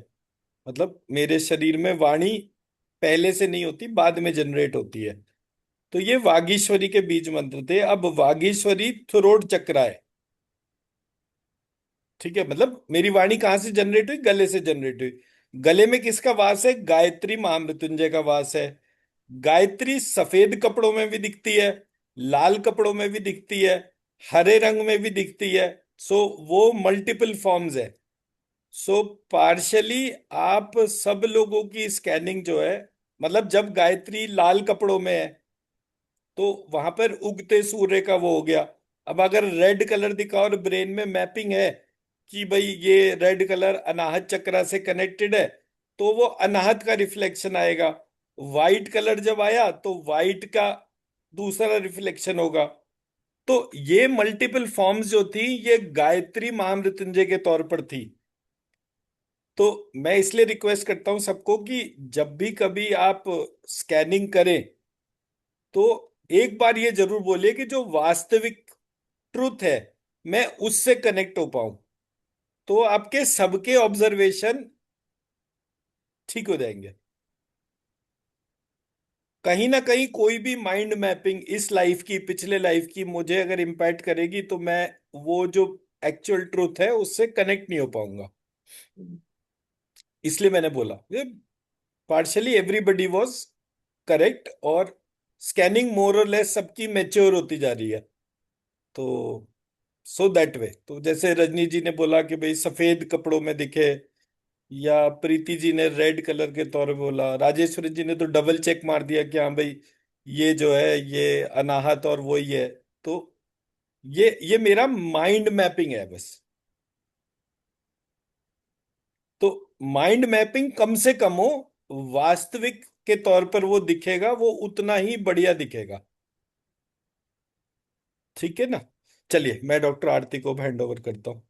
मतलब मेरे शरीर में वाणी पहले से नहीं होती, बाद में जनरेट होती है। तो ये वागीश्वरी के बीज मंत्र थे। अब वागीश्वरी थ्रोट चक्र है, ठीक है। मतलब मेरी वाणी कहाँ से जनरेट हुई? गले से जनरेट हुई। गले में किसका वास है? गायत्री महामृत्युंजय का वास है। गायत्री सफेद कपड़ों में भी दिखती है, लाल कपड़ों में भी दिखती है, हरे रंग में भी दिखती है। सो वो मल्टीपल फॉर्म्स है। सो पार्शली आप सब लोगों की स्कैनिंग जो है, मतलब जब गायत्री लाल कपड़ों में है तो वहां पर उगते सूर्य का वो हो गया। अब अगर रेड कलर दिखा और ब्रेन में मैपिंग है कि भाई ये रेड कलर अनाहत चक्र से कनेक्टेड है, तो वो अनाहत का रिफ्लेक्शन आएगा। वाइट कलर जब आया तो वाइट का दूसरा रिफ्लेक्शन होगा। तो ये मल्टीपल फॉर्म्स जो थी, ये गायत्री महामृत्युंजय के तौर पर थी। तो मैं इसलिए रिक्वेस्ट करता हूं सबको कि जब भी कभी आप स्कैनिंग करें, तो एक बार ये जरूर बोलिए कि जो वास्तविक ट्रुथ है, मैं उससे कनेक्ट हो पाऊं। तो आपके सबके ऑब्जर्वेशन ठीक हो जाएंगे। कहीं ना कहीं कोई भी माइंड मैपिंग इस लाइफ की पिछले लाइफ की मुझे अगर इम्पैक्ट करेगी, तो मैं वो जो एक्चुअल ट्रुथ है उससे कनेक्ट नहीं हो पाऊंगा। इसलिए मैंने बोला ये पार्शली एवरीबडी वाज करेक्ट, और स्कैनिंग मोर और लेस सबकी मैच्योर होती जा रही है। तो सो दैट वे, तो जैसे रजनी जी ने बोला कि भाई सफेद कपड़ों में दिखे, या प्रीति जी ने रेड कलर के तौर पे बोला, राजेश्वरी जी ने तो डबल चेक मार दिया कि हाँ भाई ये जो है ये अनाहत और वो ही है। तो ये मेरा माइंड मैपिंग है बस। तो माइंड मैपिंग कम से कम हो, वास्तविक के तौर पर वो दिखेगा, वो उतना ही बढ़िया दिखेगा। ठीक है ना? चलिए मैं डॉक्टर आरती को हैंड ओवर करता हूँ।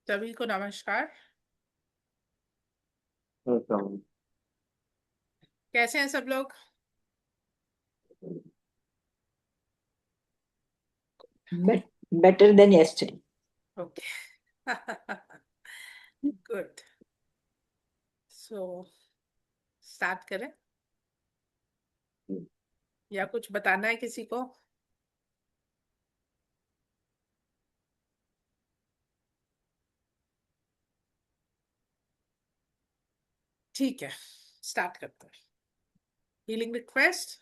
सभी को नमस्कार। अच्छा, कैसे हैं सब लोग? Better than yesterday. Okay. Good. So start करें या कुछ बताना है किसी को? ठीक है, स्टार्ट करते हैं। Healing request.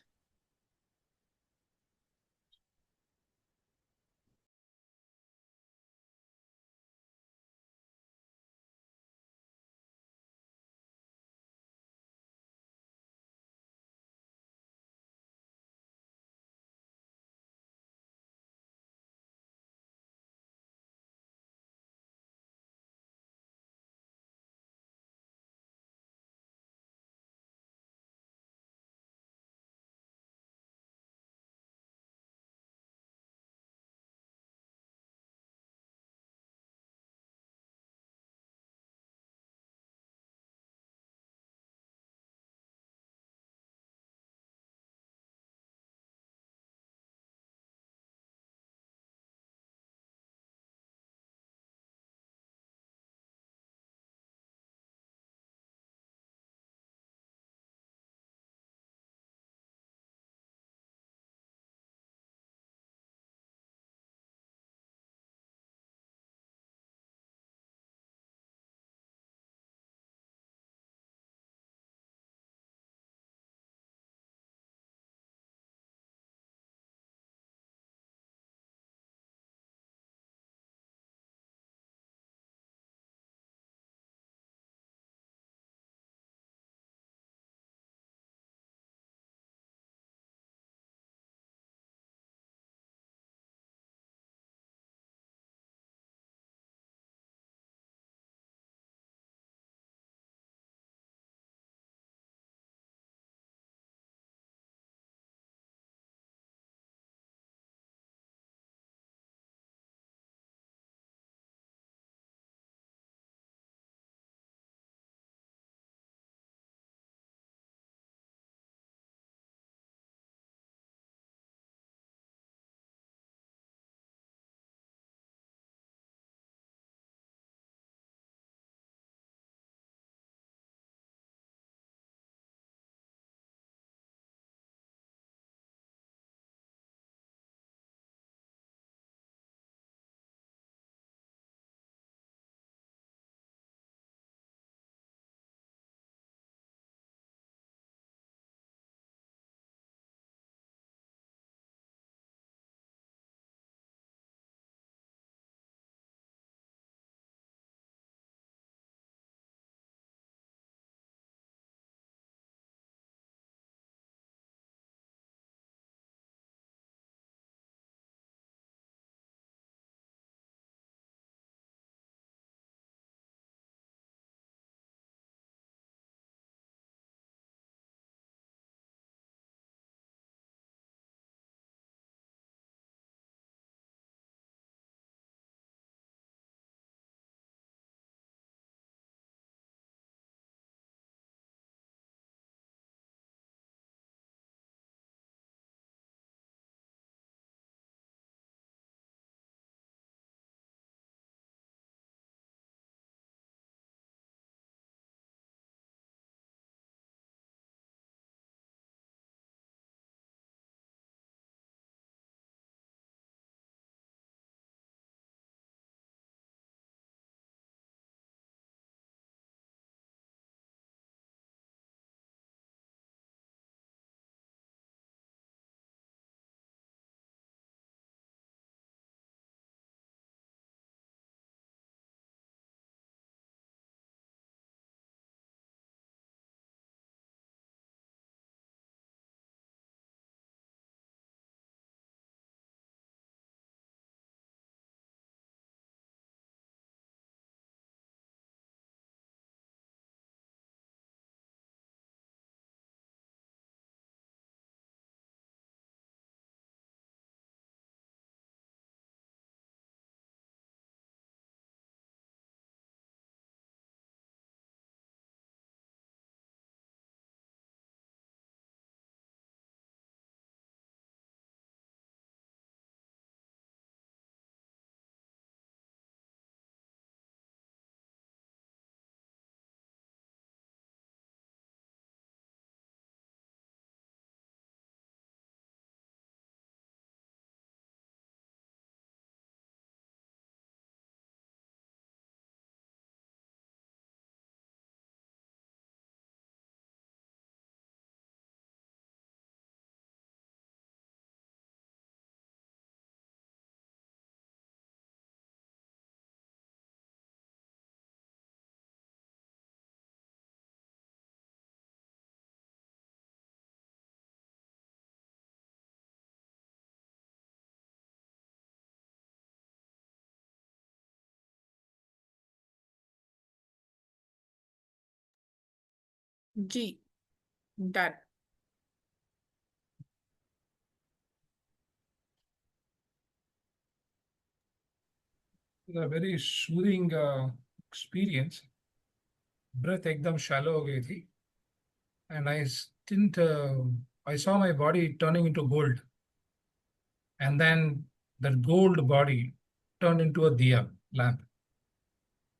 जी done. A very soothing experience. Breath एकदम शैलो हो गई थी and I saw my body turning into gold, and then that gold body turned into a diya lamp,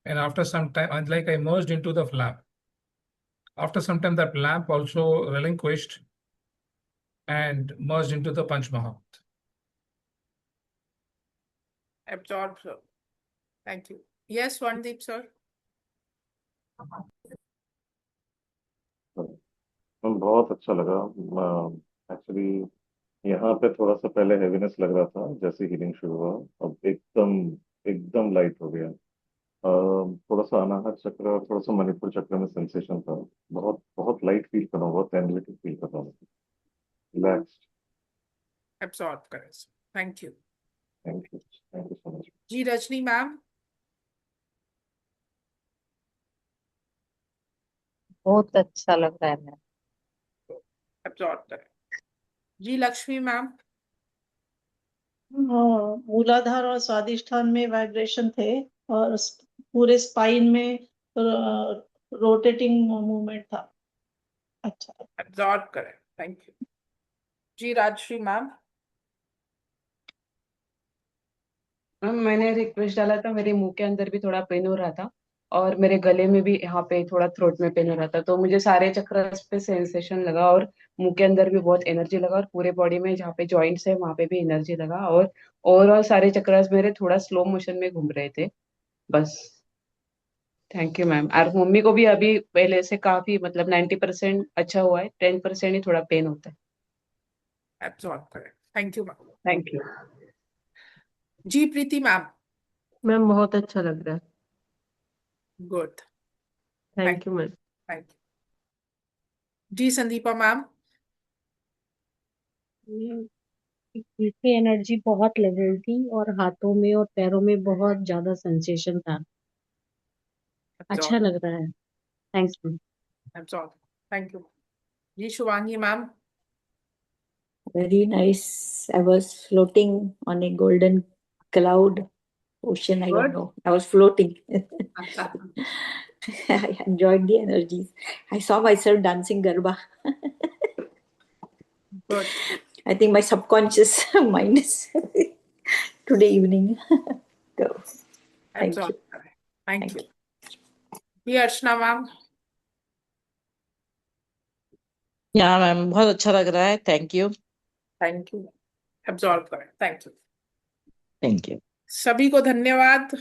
and after some time I merged into the lamp. After some time that lamp also relinquished and merged into the Panch Mahabhut. Absorb, sir. Thank you. Yes, Swarndeep, sir. बहुत अच्छा लगा एक्चुअली। यहाँ पे थोड़ा सा पहले हेवीनेस लग रहा था जैसे हीलिंग शुरू हुआ, अब एकदम एकदम लाइट हो गया। थोड़ा सा अनाहत चक्र और थोड़ा सा मणिपुर चक्र में सेंसेशन था। बहुत बहुत लाइट फील कर रहा हूँ, बहुत एनर्जेटिक फील कर रहा हूँ, रिलैक्स्ड। Absorb करें, sir. Thank you. Thank you so much. जी रजनी मैम। बहुत अच्छा लग रहा है मैम। Absorb करें। जी लक्ष्मी मैम। हाँ, मूलाधार और स्वादिष्ठान में वाइब्रेशन थे और पूरे स्पाइन में रोटेटिंग मूवमेंट था। अच्छा। Absorb करें। Thank you. जी राजश्री मैम। मैम मैंने रिक्वेस्ट डाला था, मेरे मुंह के अंदर भी थोड़ा पेन हो रहा था और मेरे गले में भी यहाँ पे थोड़ा थ्रोट में पेन हो रहा था, तो मुझे सारे चक्रास पे सेंसेशन लगा और मुंह के अंदर भी बहुत एनर्जी लगा और पूरे बॉडी में जहाँ पे जॉइंट्स है वहां पे भी एनर्जी लगा और ओवरऑल सारे चक्रास मेरे थोड़ा स्लो मोशन में घूम रहे थे बस। Thank you ma'am. और मम्मी को भी अभी पहले से काफी मतलब 90% अच्छा हुआ है, 10% ही थोड़ा पेन होता है। Absorb करें। Thank you मैम। Thank you. जी प्रीति मैम। मैम बहुत अच्छा लग रहा है। Good. Thank you ma'am. Thank you. जी संदीपा मैम। पीठ में एनर्जी बहुत लग रही थी और हाथों में और पैरों में बहुत ज्यादा सेंसेशन था। अच्छा Absorb. लग रहा है। Thanks ma'am. Absorb. Thank you. जी Shubhangi ma'am. Very nice. I was floating on a golden cloud ocean. I don't Good. know. I was floating. I enjoyed the energies. I saw myself dancing Garba. Good. I think my subconscious mind is today evening. So, thank Absorb you. करें। Thank Thank you. you. जी अर्चना मैम। या मैम बहुत अच्छा लग रहा है, thank you. Thank you. Absorb करें। Thank you. Thank you. सभी को धन्यवाद।